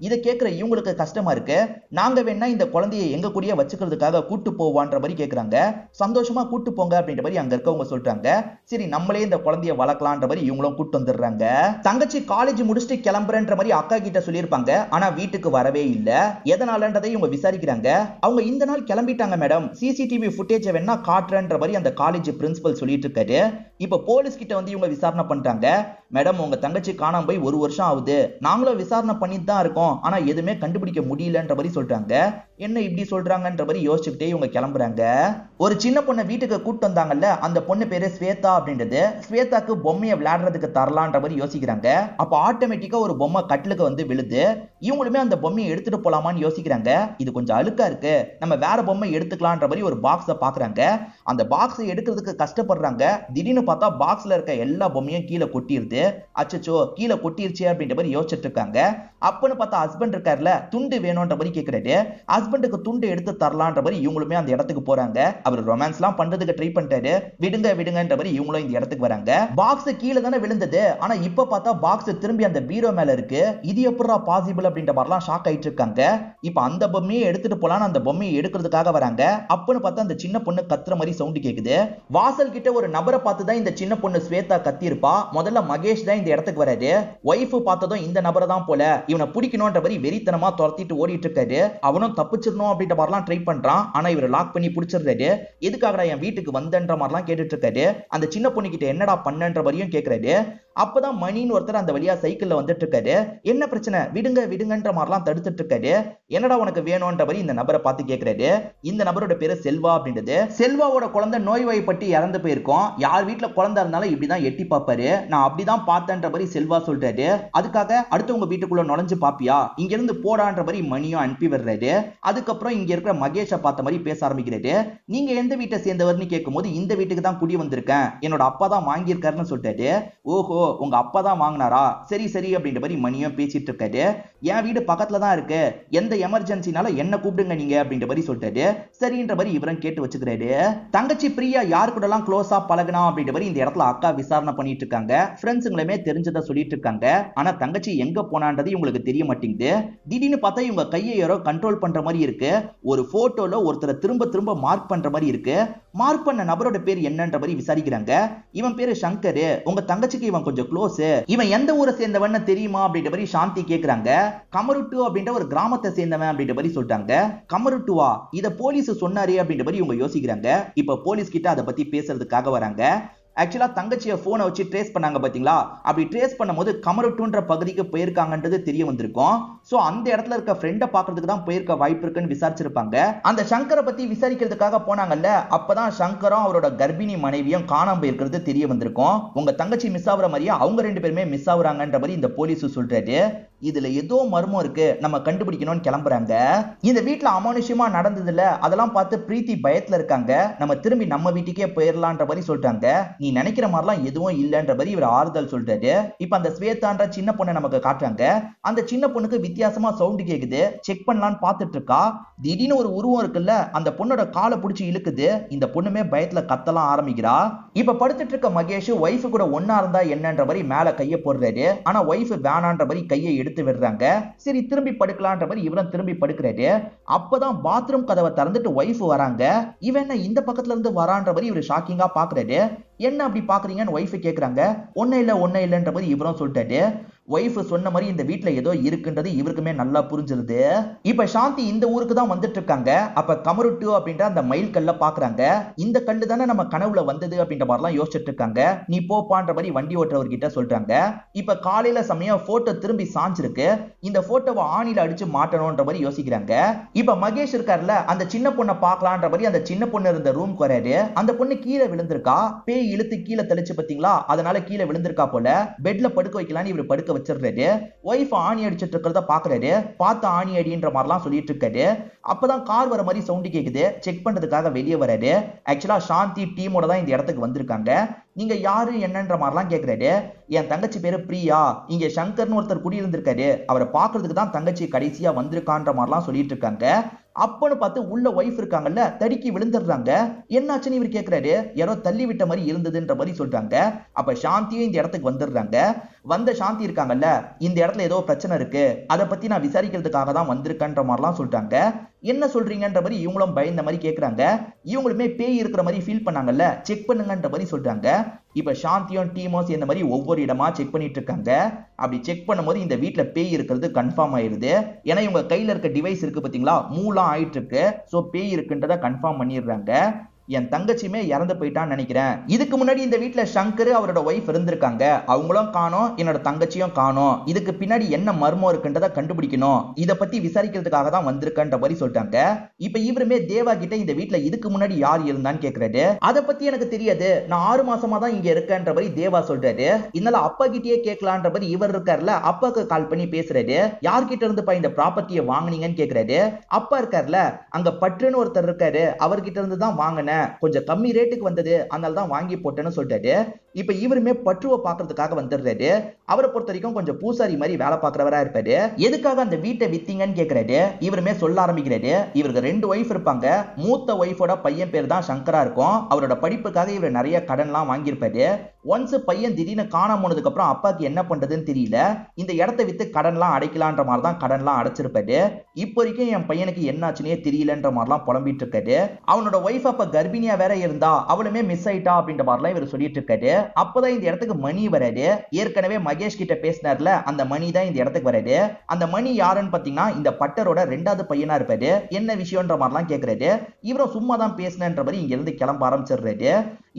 இதை கேட்கிற இவங்களுக்கு கஷ்டமா இருக்கு. நாங்க வேணா இந்த குழந்தையை எங்க கூடயே வச்சுக்கிறதுக்காக கூட்டு போவான்ற மாதிரி கேக்குறாங்க. சந்தோஷமா கூட்டு போங்க அப்படின்ற மாதிரி அங்க இருக்கவங்க சொல்றாங்க. சரி நம்மளே இந்த குழந்தைய வளர்க்கலான்ற மாதிரி இவங்களும் கூட்டு வந்துடுறாங்க. தங்கச்சி காலேஜ் முடிச்சுட்டு கிளம்புறன்ற மாதிரி அக்கா கிட்ட சொல்லியிருப்பாங்க. ஆனா வீட்டுக்கு வரவே இல்ல. எதனாலன்றதை இவங்க விசாரிக்கிறாங்க. அவங்க இந்த நாள் கிளம்பிட்டாங்க மேடம், சிசிடிவி ஃபுட்டேஜ் வேணா காட்டுறன்ற மாதிரி அந்த காலேஜ் பிரின்சிபல் சொல்லிட்டு இருக்காரு. இப்ப போலீஸ் கிட்ட வந்து இவங்க விசாரணை பண்றாங்க. மேடம் உங்க தங்கச்சி காணாம போய் 1 வருஷம் ஆகுது, நாங்களும் விசாரணை பண்ணிட்டு தான் இருக்கோம், ஆனா எதுவுமே கண்டுபிடிக்க முடியலன்ற மாதிரி சொல்றாங்க. என்ன இப்படி சொல்றாங்கன்ற மாதிரி யோசிச்சுக்கிட்டே இவங்க கிளம்புறாங்க. ஒரு சின்ன பொண்ணை வீட்டுக்கு கூட்டு வந்தாங்கல்ல, அந்த பொண்ணு பேரு ஸ்வேதா அப்படின்றது. ஸ்வேதாக்கு பொம்மையை விளையாடுறதுக்கு தரலான்ற மாதிரி யோசிக்கிறாங்க. அப்ப ஆட்டோமேட்டிக்கா ஒரு பொம்மை கட்டிலுக்கு வந்து விழுது. இவங்களுமே அந்த பொம்மையை எடுத்துட்டு போலாமான்னு யோசிக்கிறாங்க. இது கொஞ்சம் அழுக்கா இருக்கு, நம்ம வேற பொம்மை எடுத்துக்கலான்ற மாதிரி ஒரு பாக்ஸை பாக்குறாங்க. அந்த பாக்ஸை எடுக்கிறதுக்கு கஷ்டப்படுறாங்க. திடீர்னு பார்த்தா பாக்ஸ்ல இருக்க எல்லா பொம்மையும் கீழே கொட்டிருது. அச்சச்சோ, கீழே கொட்டிருச்சு அப்படின்ற மாதிரி யோசிச்சுட்டு இருக்காங்க. அப்பன்னு பார்த்தா ஹஸ்பண்ட் இருக்காருல, துண்டு வேணும்ன்ற மாதிரி கேட்கிறாரு. ஹஸ்பண்டுக்கு துண்டு எடுத்து தரலான்ற மாதிரி இவங்களுமே அந்த இடத்துக்கு போறாங்க. அவர் ரொமான்ஸ்லாம் பண்றதுக்கு ட்ரை பண்ணிட்டாரு. விடுங்க விடுங்கன்ற மாதிரி இவங்களும் இந்த இடத்துக்கு வராங்க. பாக்ஸ் கீழே தானே விழுந்தது, ஆனா இப்ப பார்த்தா பாக்ஸ் திரும்பி அந்த பீரோ மேல இருக்கு. இது எப்படிடா பாசிபிள் அப்படின்ற மாதிரிலாம் ஷாக் ஆயிட்டு இருக்காங்க. இப்ப அந்த பொம்மையை எடுத்துட்டு போலான்னு அந்த பொம்மையை எடுக்கிறதுக்காக வராங்க. அப்பன்னு பார்த்தா அந்த சின்ன பொண்ணு கத்துற மாதிரி சவுண்ட் கேக்குது. வாசல் கிட்ட ஒரு நபரை பார்த்து தான் இந்த சின்ன பொண்ணு ஸ்வேதா கத்தி இருப்பா. முதல்ல மகேஷ் தான் இந்த இடத்துக்கு வராரு. ஒய்ஃப் பார்த்ததும் இந்த நபரை தான் போல, இவனை பிடிக்கணும்ன்ற மாதிரி வெறித்தனமா துரத்திட்டு ஓடிட்டு இருக்காரு. அவனும் தப்பிச்சிடணும் அப்படின்ற மாதிரிலாம் ட்ரை பண்றான். ஆனா இவர் லாக் பண்ணி பிடிச்சிடுறாரு. எதுக்காகடா என் வீட்டுக்கு வந்தன்ற மாதிரிலாம் கேட்டுட்டு இருக்காரு. அந்த சின்ன பொண்ணு கிட்ட என்னடா பண்ணன்ற மாதிரியும் கேட்கிறாரு. அப்பதான் மணின்னு ஒருத்தர் அந்த வழியா சைக்கிள்ல வந்துட்டு இருக்காரு. என்ன பிரச்சனை, விடுங்க விடுங்கன்ற மாதிரிலாம் தடுத்துட்டு இருக்காரு. என்னடா உனக்கு வேணும்ன்ற மாதிரி இந்த நபரை பார்த்து கேட்கிறாரு. இந்த நபரோட பேரு செல்வா அப்படின்றது. செல்வாவோட குழந்தை நோய்வாய்ப்பட்டு இறந்து போயிருக்கோம். யார் வீட்டுல குழந்தை இருந்தாலும் இப்படிதான் எட்டி பார்ப்பாரு. நான் அப்படிதான் பார்த்தேன்ற மாதிரி செல்வா சொல்றாரு. அதுக்காக அடுத்தவங்க வீட்டுக்குள்ள நுழைஞ்சு பாப்பியா, இங்க இருந்து போடான்ற மாதிரி மணியும் அனுப்பி வர்றாரு. அதுக்கப்புறம் இங்க இருக்கிற மகேஷை பார்த்த மாதிரி பேச ஆரம்பிக்கிறாரு. நீங்க எந்த வீட்டை சேர்ந்தவர்னு கேட்கும்போது இந்த வீட்டுக்கு தான் குடி வந்திருக்கேன், என்னோட அப்பா தான் வாங்கியிருக்காருன்னு சொல்லிட்டாரு. ஓஹோ, உங்க அப்பா தான் வாங்கினாரா, சரி சரி அப்படின்ற மாதிரி மணியும் பேசிட்டு இருக்காரு. என் வீடு பக்கத்துல தான் இருக்கு, எந்த எமர்ஜென்சினால என்ன கூப்பிடுங்க நீங்க அப்படின்ற மாதிரி சொல்லிட்டாரு. சரின்ற மாதிரி இவரும் கேட்டு வச்சுக்கிறாரு. தங்கச்சி பிரியா யாரு கூட எல்லாம் க்ளோஸா பழகனா அப்படின்ற மாதிரி இந்த இடத்துல அக்கா விசாரணை பண்ணிட்டு இருக்காங்க. ஃப்ரெண்ட்ஸுங்களுமே தெரிஞ்சதை சொல்லிட்டு இருக்காங்க. ஆனா தங்கச்சி எங்க போனான்றது இவங்களுக்கு தெரிய மாட்டேங்குது. திடீர்னு பார்த்தா இவங்க கையை யாரோ கண்ட்ரோல் பண்ற மாதிரி இருக்கு. ஒரு போட்டோல ஒருத்தரை திரும்ப திரும்ப மார்க் பண்ற மாதிரி இருக்கு. மார்க் பண்ண நபரோட பேர் என்னன்ற மாதிரி விசாரிக்கிறாங்க. இவன் பேரு சங்கர், உங்க தங்கச்சிக்கு இவன் கொஞ்சம் க்ளோஸ், இவன் எந்த ஊரை சேர்ந்தவன் தெரியுமா அப்படின்ற மாதிரி சாந்தி கேக்குறாங்க. கமருட்டு அப்படின்ற ஒரு கிராமத்தை சேர்ந்தவன் அப்படின்ற மாதிரி சொல்றாங்க. கமருட்டுவா, இத போலீஸ் சொன்னாரே அப்படின்ற மாதிரி இவங்க யோசிக்கிறாங்க. இப்ப போலீஸ் கிட்ட அதை பத்தி பேசுறதுக்காக வராங்க. ஆக்சுவலா தங்கச்சியை போனை வச்சு ட்ரேஸ் பண்ணாங்க பாத்தீங்களா, அப்படி ட்ரேஸ் பண்ணும்போது கமருட்டுன்ற பகுதிக்கு போயிருக்காங்கன்றது தெரிய வந்திருக்கும். சோ அந்த இடத்துல இருக்க ஃப்ரெண்டை பாக்குறதுக்கு தான் போயிருக்க வாய்ப்பு இருக்குன்னு விசாரிச்சிருப்பாங்க. அந்த சங்கரை பத்தி விசாரிக்கிறதுக்காக போனாங்கல்ல, அப்பதான் சங்கரும் அவரோட கர்ப்பிணி மனைவியும் காணாம போயிருக்கிறது தெரிய வந்திருக்கும். உங்க தங்கச்சி மிஸ் ஆகுற மாதிரியே அவங்க ரெண்டு பேருமே மிஸ் ஆகுறாங்கன்ற மாதிரி இந்த போலீஸ் சொல்றாரு. இதுல ஏதோ மர்மம் இருக்கு, நம்ம கண்டுபிடிக்கணும்னு கிளம்புறாங்க. இந்த வீட்டுல அமானுஷ்யமா நடந்தது இல்ல, அதெல்லாம் பார்த்து பிரீத்தி பயத்துல இருக்காங்க. நம்ம திரும்பி நம்ம வீட்டுக்கே போயிடலான்ற மாதிரி சொல்றாங்க. நீ நினைக்கிற மாதிரிலாம் எதுவும் இல்லன்ற மாதிரி இவர் ஆறுதல் சொல்றாரு. இப்ப அந்த ஸ்வேதான்ற சின்ன பொண்ணை நமக்கு காட்டுறாங்க. அந்த சின்ன பொண்ணுக்கு வித்தியாசமா சவுண்ட் கேக்குது. செக் பண்ணலான்னு பார்த்துட்டு இருக்கா. திடீர்னு ஒரு உருவம் இருக்குல்ல, அந்த பொண்ணோட காலை பிடிச்சி இழுக்குது. இந்த பொண்ணுமே பயத்துல கத்தலாம் ஆரம்பிக்கிறா. இப்ப படுத்துட்டு இருக்க மகேஷ் ஒய்ஃப் கூட ஒன்னா இருந்தா என்னன்ற மாதிரி மேல கையை போடுறாரு. ஆனா ஒய்ஃப் வேணான்ற மாதிரி கையை எடுத்து விடுறாங்க. சரி திரும்பி படுக்கலான்ற மாதிரி இவரும் திரும்பி படுக்கிறாரு. அப்பதான் பாத்ரூம் கதவை திறந்துட்டு ஒய்ஃப் வராங்க. இவன் என்ன இந்த பக்கத்துல இருந்து வரான்ற மாதிரி இவர் ஷாக்கிங்கா பாக்குறாரு. என்ன அப்படி பாக்குறீங்கன்னு ஒய்ஃப் கேக்குறாங்க. ஒண்ணு இல்லன்ற மாதிரி இவரும் சொல்லிட்டாரு. ஒய்ஃப் சொன்ன மாதிரி இந்த வீட்டுல ஏதோ இருக்குன்றது இவருக்குமே நல்லா புரிஞ்சிருது. இப்ப சாந்தி இந்த ஊருக்கு தான் வந்துட்டு இருக்காங்க. அப்ப கமருட்டு அப்படின்ற அந்த மயில் கல்ல பாக்குறாங்க. இந்த கல்லு தானே நம்ம கனவுல வந்தது அப்படின்ற மாதிரிலாம் யோசிச்சுட்டு இருக்காங்க. நீ போப்பான்ற மாதிரி வண்டி ஓட்டுறவர்கிட்ட சொல்றாங்க. இப்ப காலையில சமயம் போட்டோ திரும்பி சாஞ்சிருக்கு. இந்த போட்டோவை ஆணில அடிச்சு மாட்டணும்ன்ற மாதிரி யோசிக்கிறாங்க. இப்ப மகேஷ் இருக்காருல்ல, அந்த சின்ன பொண்ணை பாக்கலான்ற மாதிரி அந்த சின்ன பொண்ணு இருந்த ரூம் வராரு. அந்த பொண்ணு கீழே விழுந்திருக்கா. பேய் இழுத்து கீழே தெளிச்சு பாத்தீங்களா, அதனால கீழே விழுந்திருக்கா போல. பெட்ல படுக்க வைக்கலான்னு இவர் படுக்க வச்சிருக்காரு. ஒய்ஃப் ஆணி அடிச்சிட்டு இருக்கிறத பாக்குறாரு. பார்த்து ஆணி அடின்ற மாதிரிலாம் சொல்லிட்டு இருக்காரு. அப்பதான் கார் வர மாதிரி சவுண்ட் கேக்குது. செக் பண்றதுக்காக வெளியே வராரு. ஆக்சுவலா சாந்தி டீமோட தான் இந்த இடத்துக்கு வந்திருக்காங்க. நீங்க யாரு என்னன்ற மாதிரிலாம் கேக்குறாரு. என் தங்கச்சி பேரு பிரியா, இங்க சங்கர்னு ஒருத்தர் குடியிருந்திருக்காரு, அவரை பாக்குறதுக்கு தான் தங்கச்சி கடைசியா வந்திருக்கான்ற மாதிரிலாம் சொல்லிட்டு இருக்காங்க. அப்பன்னு பார்த்து உள்ள ஒய்ஃப் இருக்காங்கல்ல, தடுக்கி விழுந்துடுறாங்க. என்னாச்சுன்னு இவர் கேக்குறாரு. யாரோ தள்ளி விட்ட மாதிரி இருந்ததுன்ற மாதிரி சொல்றாங்க. அப்ப சாந்தியும் இந்த இடத்துக்கு வந்துடுறாங்க. வந்த சாந்தி இருக்காங்கல்ல, இந்த இடத்துல ஏதோ பிரச்சனை இருக்கு, அதை பத்தி நான் விசாரிக்கிறதுக்காக தான் வந்திருக்கன்ற மாதிரிலாம் சொல்றாங்க. என்ன சொல்றீங்கன்ற மாதிரி இவங்களும் பயந்த மாதிரி கேக்குறாங்க. இவங்களுமே பேய் இருக்கிற மாதிரி ஃபீல் பண்ணாங்கல்ல, செக் பண்ணுங்கன்ற மாதிரி சொல்றாங்க. இப்ப சாந்தியும் டீமும் சேர்ந்த மாதிரி ஒவ்வொரு இடமா செக் பண்ணிட்டு இருக்காங்க. அப்படி செக் பண்ணும்போது இந்த வீட்டுல பேய் இருக்கிறது கன்ஃபார்ம் ஆயிருது. ஏன்னா இவங்க கையில இருக்க டிவைஸ் இருக்கு பாத்தீங்களா, மூலம் ஆயிட்டு இருக்கு. சோ பேய் இருக்குன்றத கன்ஃபார்ம் பண்ணிடுறாங்க. என் தங்கச்சியுமே இறந்து போயிட்டான்னு நினைக்கிறேன். இதுக்கு முன்னாடி இந்த வீட்டுல சங்கர் அவரோட ஒய்ஃப் இருந்திருக்காங்க, அவங்களும் காணோம், என்னோட தங்கச்சியும் காணோம். இதுக்கு பின்னாடி என்ன மர்மம் இருக்குன்றத கண்டுபிடிக்கணும், இத பத்தி விசாரிக்கிறதுக்காக தான் வந்திருக்கன்ற மாதிரி சொல்லிட்டாங்க. இப்ப இவருமே தேவா கிட்ட இந்த வீட்டுல இதுக்கு முன்னாடி யார் இருந்தான்னு கேக்குறாரு. அத பத்தி எனக்கு தெரியாது, நான் 6 மாசமா தான் இங்க இருக்கேன்ற மாதிரி தேவா சொல்றாரு. இதனால அப்பா கிட்டயே கேட்கலான்ற மாதிரி இவர் இருக்காருல, அப்பாக்கு கால் பண்ணி பேசுறாரு. யார்கிட்ட இருந்துப்பா இந்த ப்ராப்பர்ட்டியை வாங்குனீங்கன்னு கேக்குறாரு. அப்பா இருக்காருல, அங்க பற்றுன்னு ஒருத்தர் இருக்காரு, அவர்கிட்ட இருந்து தான் வாங்கினேன், கொஞ்சம் கம்மி ரேட்டுக்கு வந்தது, அதனால தான் வாங்கி போட்டேன்னு சொல்றாரு. இப்ப இவருமே பற்றுவை பாக்குறதுக்காக வந்துடுறாரு. அவரை பொறுத்த வரைக்கும் கொஞ்சம் பூசாரி மாதிரி வேலை பார்க்கிறவரா இருப்பாரு. எதுக்காக அந்த வீட்டை வித்தீங்கன்னு கேக்குறாரு. இவருமே சொல்ல ஆரம்பிக்கிறாரு. இவருக்கு 2 ஒய்ஃப் இருப்பாங்க. மூத்த ஒய்ஃபோட பையன் பேர் தான் சங்கரா இருக்கும். அவரோட படிப்புக்காக இவர் நிறைய கடன்லாம் வாங்கியிருப்பாரு. ஒன்ஸ் பையன் திடீர்னு காணாம போனதுக்கு அப்புறம் அப்பாக்கு என்ன பண்றதுன்னு தெரியல, இந்த இடத்தை வித்து கடன்லாம் அடைக்கலான்ற மாதிரி தான் கடன்லாம் அடைச்சிருப்பாரு. இப்போ வரைக்கும் என் பையனுக்கு என்னாச்சுன்னே தெரியலன்ற மாதிரிலாம் புலம்பிட்டு இருக்காரு. அவனோட ஒய்ஃப் அப்ப கர்ப்பிணியா வேற இருந்தா, அவளுமே மிஸ் ஆயிட்டா அப்படின்ற மாதிரிலாம் இவர் சொல்லிட்டு இருக்காரு. அப்பதான் இந்த இடத்துக்கு மணி வராது. ஏற்கனவே மகேஷ் கிட்ட பேசினார்ல, அந்த மணி தான் இந்த இடத்துக்கு வராது. அந்த மணி யாருன்னு பாத்தீங்கன்னா இந்த பட்டரோட 2வது பையனா இருப்பாரு. என்ன விஷயம்ன்ற மாதிரிலாம் கேக்குறாரு. இவரும் சும்மா தான் பேசினன்ற மாதிரி இங்க இருந்து கிளம்ப ஆரம்பிச்சிடுறாரு.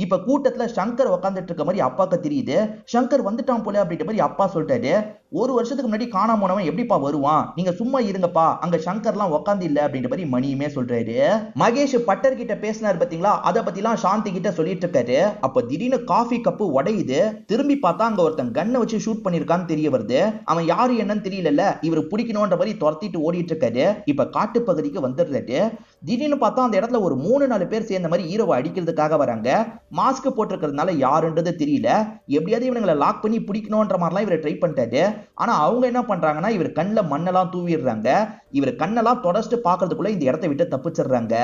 இப்ப கூட்டத்துல சங்கர் உட்காந்துட்டு இருக்க மாதிரி அப்பாக்கு தெரியுது. சங்கர் வந்துட்டான் போல அப்படின்ற மாதிரி அப்பா சொல்லிட்டாரு. 1 வருஷத்துக்கு முன்னாடி காணாம போனவன் எப்படிப்பா வருவான், நீங்க சும்மா இருங்கப்பா, அங்க சங்கர்லாம் உட்காந்து இல்ல அப்படின்ற மாதிரி மணியுமே சொல்றாரு. மகேஷ் பட்டர் கிட்ட பேசினார் பாத்தீங்களா, அத பத்திலாம் சாந்தி கிட்ட சொல்லிட்டு இருக்காரு. அப்ப திடீர்னு காஃபி கப்பு உடையுது. திரும்பி பார்த்தா அங்க ஒருத்தன் கண்ணை வச்சு ஷூட் பண்ணிருக்கான்னு தெரிய வருது. அவன் யாரு என்னன்னு தெரியல, இவர் பிடிக்கணும்ன்ற மாதிரி துரத்திட்டு ஓடிட்டு இருக்காரு. இப்ப காட்டு பகுதிக்கு வந்துடுறாரு. திடீர்னு பார்த்தா அந்த இடத்துல ஒரு 3-4 பேர் சேர்ந்த மாதிரி ஹீரோவை அடிக்கிறதுக்காக வராங்க. மாஸ்க் போட்டிருக்கிறதுனால யாருன்றது தெரியல. எப்படியாவது இவங்களை லாக் பண்ணி பிடிக்கணும்ன்ற மாதிரிலாம் இவர் ட்ரை பண்ணிட்டாரு. ஆனா அவங்க என்ன பண்றாங்கன்னா, இவர் கண்ணுல மண்ணெல்லாம் தூவிடுறாங்க. இவர் கண்ணெல்லாம் தொடச்சிட்டு பாக்குறதுக்குள்ள இந்த இடத்தை விட்டு தப்பிச்சிடுறாங்க.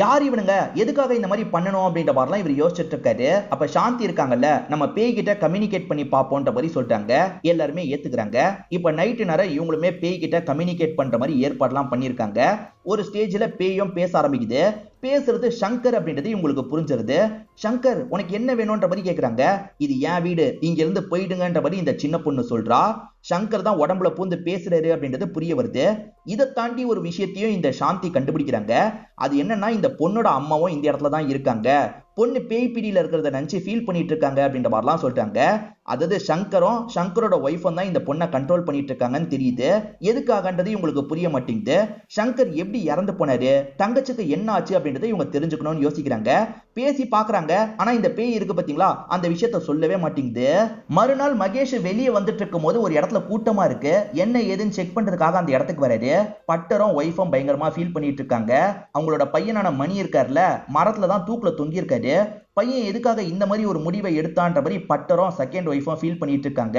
யார் இவனுங்க, எதுக்காக இந்த மாதிரி பண்ணணும் அப்படின்ற மாதிரிலாம் இவர் யோசிச்சுட்டு இருக்காரு. அப்ப சாந்தி இருக்காங்கல்ல, நம்ம பேய் கிட்ட கம்யூனிகேட் பண்ணி பாப்போம்ன்ற மாதிரி சொல்லிட்டாங்க. எல்லாருமே ஏத்துக்கிறாங்க. இப்ப நைட்டு நேரம் இவங்களுமே பேய் கிட்ட கம்யூனிகேட் பண்ற மாதிரி ஏற்பாடுலாம் பண்ணிருக்காங்க. ஒரு ஸ்டேஜ்ல பேயும் பேச ஆரம்பிக்குது. பேசுறது சங்கர் அப்படின்றது உங்களுக்கு புரிஞ்சிருது. சங்கர், உனக்கு என்ன வேணும்ன்ற மாதிரி கேக்குறாங்க. இது என் வீடு, இங்க இருந்து போயிடுங்கன்ற மாதிரி இந்த சின்ன பொண்ணு சொல்றா. சங்கர் தான் உடம்புல பூந்து பேசுறாரு அப்படின்றது புரிய வருது. இதை தாண்டி ஒரு விஷயத்தையும் இந்த சாந்தி கண்டுபிடிக்கிறாங்க. அது என்னன்னா, இந்த பொண்ணோட அம்மாவும் இந்த இடத்துல தான் இருக்காங்க. பொண்ணு பேய் பிடியில இருக்கிறத நினைச்சு ஃபீல் பண்ணிட்டு இருக்காங்க அப்படின்ற மாதிரிலாம் சொல்றாங்க. அதாவது சங்கரும் சங்கரோட ஒய்ஃபும் தான் இந்த பொண்ணை கண்ட்ரோல் பண்ணிட்டு இருக்காங்கன்னு தெரியுது. எதுக்காகன்றது உங்களுக்கு புரிய மாட்டேங்குது. சங்கர் எப்படி இறந்து போனாரு, தங்கச்சிக்கு என்ன ஆச்சு அப்படின்றத இவங்க தெரிஞ்சுக்கணும்னு யோசிக்கிறாங்க. பேசி பாக்குறாங்க. ஆனா இந்த பேய் இருக்கு பாத்தீங்களா, அந்த விஷயத்த சொல்லவே மாட்டேங்குது. மறுநாள் மகேஷ் வெளியே வந்துட்டு இருக்கும் போது ஒரு இடத்துல கூட்டமா இருக்கு. என்ன ஏதுன்னு செக் பண்றதுக்காக அந்த இடத்துக்கு வராரு. பட்டரும் ஒய்ஃபும் பயங்கரமா ஃபீல் பண்ணிட்டு இருக்காங்க. அவங்களோட பையனான மணி இருக்காருல, மரத்துல தான் தூக்குல தொங்கி இருக்காரு. பையன் எதுக்காக இந்த மாதிரி ஒரு முடிவை எடுத்தான்ற மாதிரி பட்டரும் செகண்ட் ஒய்ஃபும் ஃபீல் பண்ணிட்டு இருக்காங்க.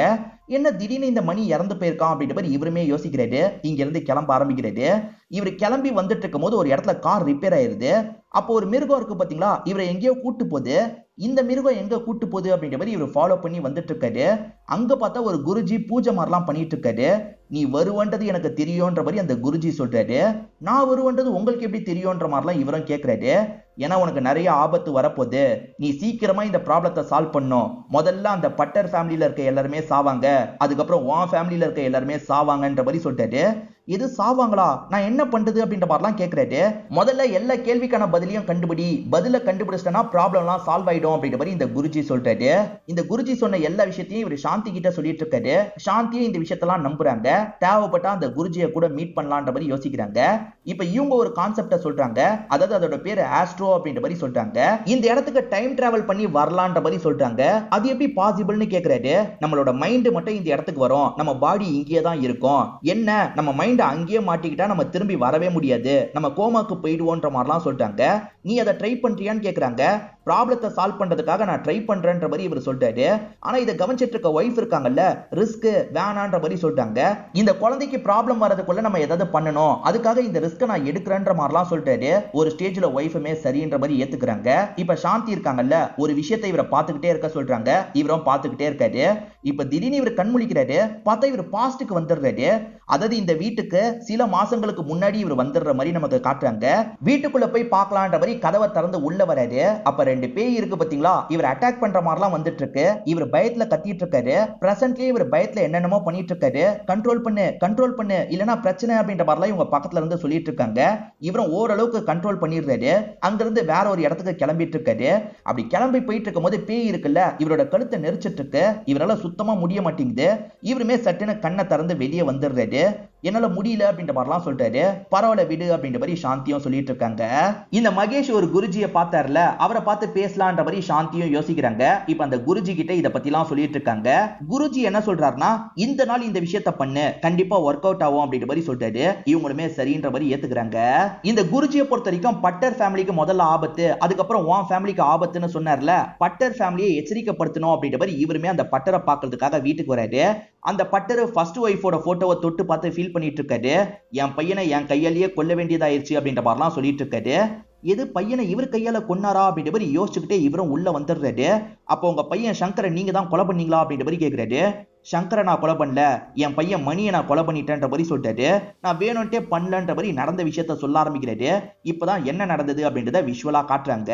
என்ன திடீர்னு இந்த மணி இறந்து போயிருக்கான் அப்படின்ற மாதிரி இவருமே யோசிக்கிறாரு. இங்க இருந்து கிளம்ப ஆரம்பிக்கிறாரு. இவர் கிளம்பி வந்துட்டு இருக்கும் போது ஒரு இடத்துல கார் ரிப்பேர் ஆயிருது. அப்போ ஒரு மிருகம் இருக்கு பாத்தீங்களா, இவரை எங்கேயோ கூட்டு போகுது. இந்த மிருகம் எங்க கூட்டு போகுது அப்படின்ற மாதிரி இவர் ஃபாலோ பண்ணி வந்துட்டு இருக்காரு. அங்க பார்த்தா ஒரு குருஜி பூஜை மாதிரிலாம் பண்ணிட்டு இருக்காரு. நீ வருவன்றது எனக்கு தெரியும்ன்ற மாதிரி அந்த குருஜி சொல்றாரு. நான் வருவன்றது உங்களுக்கு எப்படி தெரியும்ன்ற மாதிரிலாம் இவரும் கேட்கிறாரு. ஏன்னா உனக்கு நிறைய ஆபத்து வரப்போகுது, நீ சீக்கிரமா இந்த ப்ராப்ளத்தை சால்வ் பண்ணும். முதல்ல அந்த பட்டர் ஃபேமிலியில இருக்க எல்லாருமே சாவாங்க, அதுக்கப்புறம் உன் ஃபேமிலியில இருக்க எல்லாருமே சாவாங்கன்ற மாதிரி சொல்லிட்டாரு. இது சாவாங்களா, நான் என்ன பண்றது அப்படின்ற மாதிரிலாம் கேட்கிறாரு. முதல்ல எல்லா கேள்விக்கான பதிலையும் கண்டுபிடி, பதில கண்டுபிடிச்சிட்டனா ப்ராப்ளம்லாம் சால்வ் ஆயிடும் அப்படின்ற மாதிரி இந்த குருஜி சொல்றாரு. இந்த குருஜி சொன்ன எல்லா விஷயத்தையும் இவர் சாந்தி கிட்ட சொல்லிட்டு இருக்காரு. சாந்தியும் இந்த விஷயத்தெல்லாம் நம்புறாங்க. தேவைப்பட்டா அந்த குருஜியை கூட மீட் பண்ணலான்ற மாதிரி யோசிக்கிறாங்க. இப்ப இவங்க ஒரு கான்செப்ட சொல்றாங்க. அதாவது அதோட பேரு ஆஸ்ட்ரோ அப்படின்ற மாதிரி சொல்றாங்க. இந்த இடத்துக்கு டைம் டிராவல் பண்ணி வரலான்ற மாதிரி சொல்றாங்க. அது எப்படி பாசிபிள்னு கேக்குறாரு. நம்மளோட மைண்ட் மட்டும் இந்த இடத்துக்கு வரும், நம்ம பாடி இங்கேயே தான் இருக்கும். என்ன, நம்ம மைண்ட் அங்கேயே மாட்டிக்கிட்டா நம்ம திரும்பி வரவே முடியாது, நம்ம கோமாக்கு போயிடுவோன்ற மாதிரிலாம் சொல்றாங்க. நீ அதை ட்ரை பண்றியான்னு கேக்குறாங்க. ப்ராப்ளத்தை சால்வ் பண்றதுக்காக நான் ட்ரை பண்றேன்ற மாதிரி இவர் சொல்றாரு. ஆனா இதை கவனிச்சிட்டு இருக்க ஒய்ஃப் இருக்காங்கல்ல, ரிஸ்க் வேணான்ற மாதிரி சொல்றாங்க. இந்த குழந்தைக்கு ப்ராப்ளம் வரதுக்குள்ள நம்ம ஏதாவது பண்ணணும், அதுக்காக இந்த ரிஸ்க் நான் எடுக்கிறேன்ற மாதிரிலாம் சொல்றாரு. ஒரு ஸ்டேஜ்ல ஒய்ஃபுமே சரின்ற மாதிரி ஏத்துக்கிறாங்க. இப்ப சாந்தி இருக்காங்கல்ல, ஒரு விஷயத்தை இவரை பார்த்துக்கிட்டே இருக்க சொல்றாங்க. இவரும் பார்த்துக்கிட்டே இருக்காரு. இப்ப திடீர்னு இவர் கண்முழிக்கிறாரு. பார்த்தா இவர் பாஸ்டுக்கு வந்துடுறாரு. அதாவது இந்த வீட்டுக்கு சில மாசங்களுக்கு முன்னாடி இவர் வந்துடுற மாதிரி நமக்கு காட்டுறாங்க. வீட்டுக்குள்ள போய் பார்க்கலான்ற மாதிரி கதவை திறந்து உள்ள வராரு. அப்ப ரெண்டு பேய் இருக்கு பாத்தீங்களா, இவர் அட்டாக் பண்ற மாதிரிலாம் வந்துட்டு இருக்கு. இவர் பயத்துல கத்திட்டு இருக்காரு. பிரசன்ட்லயே இவர் பயத்துல என்னென்னமோ பண்ணிட்டு இருக்காரு. கண்ட்ரோல் பண்ணு இல்லனா பிரச்சனை அப்படின்ற மாதிரிலாம் இவங்க பக்கத்துல இருந்து சொல்லிட்டு இருக்காங்க. இவரும் ஓரளவுக்கு கண்ட்ரோல் பண்ணிடுறாரு. அங்கிருந்து வேற ஒரு இடத்துக்கு கிளம்பிட்டு இருக்காரு. அப்படி கிளம்பி போயிட்டு இருக்கும்போது பேய் இருக்குல்ல, இவரோட கழுத்தை நெரிச்சிட்டு இருக்கு. இவரால சுத்தமா முடிய மாட்டேங்குது. இவருமே சட்டுன்னு கண்ணை திறந்து வெளியே வந்துடுறாரு. என்னால முடியல அப்படின்ற மாதிரிலாம் சொல்றாரு. பரவாயில்ல விடு அப்படின்ற மாதிரி சாந்தியும் சொல்லிட்டு இருக்காங்க. இந்த மகேஷ் ஒரு குருஜியை பார்த்தாருல, அவரை பார்த்து பேசலான்ற மாதிரி சாந்தியும் யோசிக்கிறாங்க. இப்ப அந்த குருஜி கிட்ட இத பத்திலாம் சொல்லிட்டு இருக்காங்க. குருஜி என்ன சொல்றாருன்னா, இந்த நாள் இந்த விஷயத்த பண்ணு, கண்டிப்பா ஒர்க் அவுட் ஆகும் அப்படின்ற மாதிரி சொல்றாரு. இவங்களுமே சரின்ற மாதிரி ஏத்துக்கிறாங்க. இந்த குருஜியை பொறுத்த வரைக்கும் பட்டர் ஃபேமிலிக்கு முதல்ல ஆபத்து, அதுக்கப்புறம் உன் ஃபேமிலிக்கு ஆபத்துன்னு சொன்னார்ல, பட்டர் ஃபேமிலியை எச்சரிக்கைப்படுத்தணும் அப்படின்ற மாதிரி இவருமே அந்த பட்டரை பார்க்கறதுக்காக வீட்டுக்கு வராரு. அந்த பட்டர் ஃபர்ஸ்ட் ஒய்ஃபோட போட்டோவை தொட்டு பார்த்து ஃபீல் பண்ணிட்டு இருக்காரு. என் பையனை என் கையாலேயே கொல்ல வேண்டியதாயிருச்சு அப்படின்ற மாதிரிலாம் சொல்லிட்டு இருக்காரு. எது பையனை இவர் கையால கொன்னாரா அப்படின்ற மாதிரி யோசிச்சுக்கிட்டே இவரும் உள்ள வந்துடுறாரு. அப்போ உங்க பையன் சங்கரை நீங்க தான் கொலை பண்ணீங்களா அப்படின்ற மாதிரி கேட்கிறாரு. சங்கரை நான் கொலை பண்ணல, என் பையன் மணியை நான் கொலை பண்ணிட்டேன்ற மாதிரி சொல்லிட்டாரு. நான் வேணும்ட்டே பண்ணலன்ற மாதிரி நடந்த விஷயத்த சொல்ல ஆரம்பிக்கிறாரு. இப்பதான் என்ன நடந்தது அப்படின்றத விஷுவலா காட்டுறாங்க.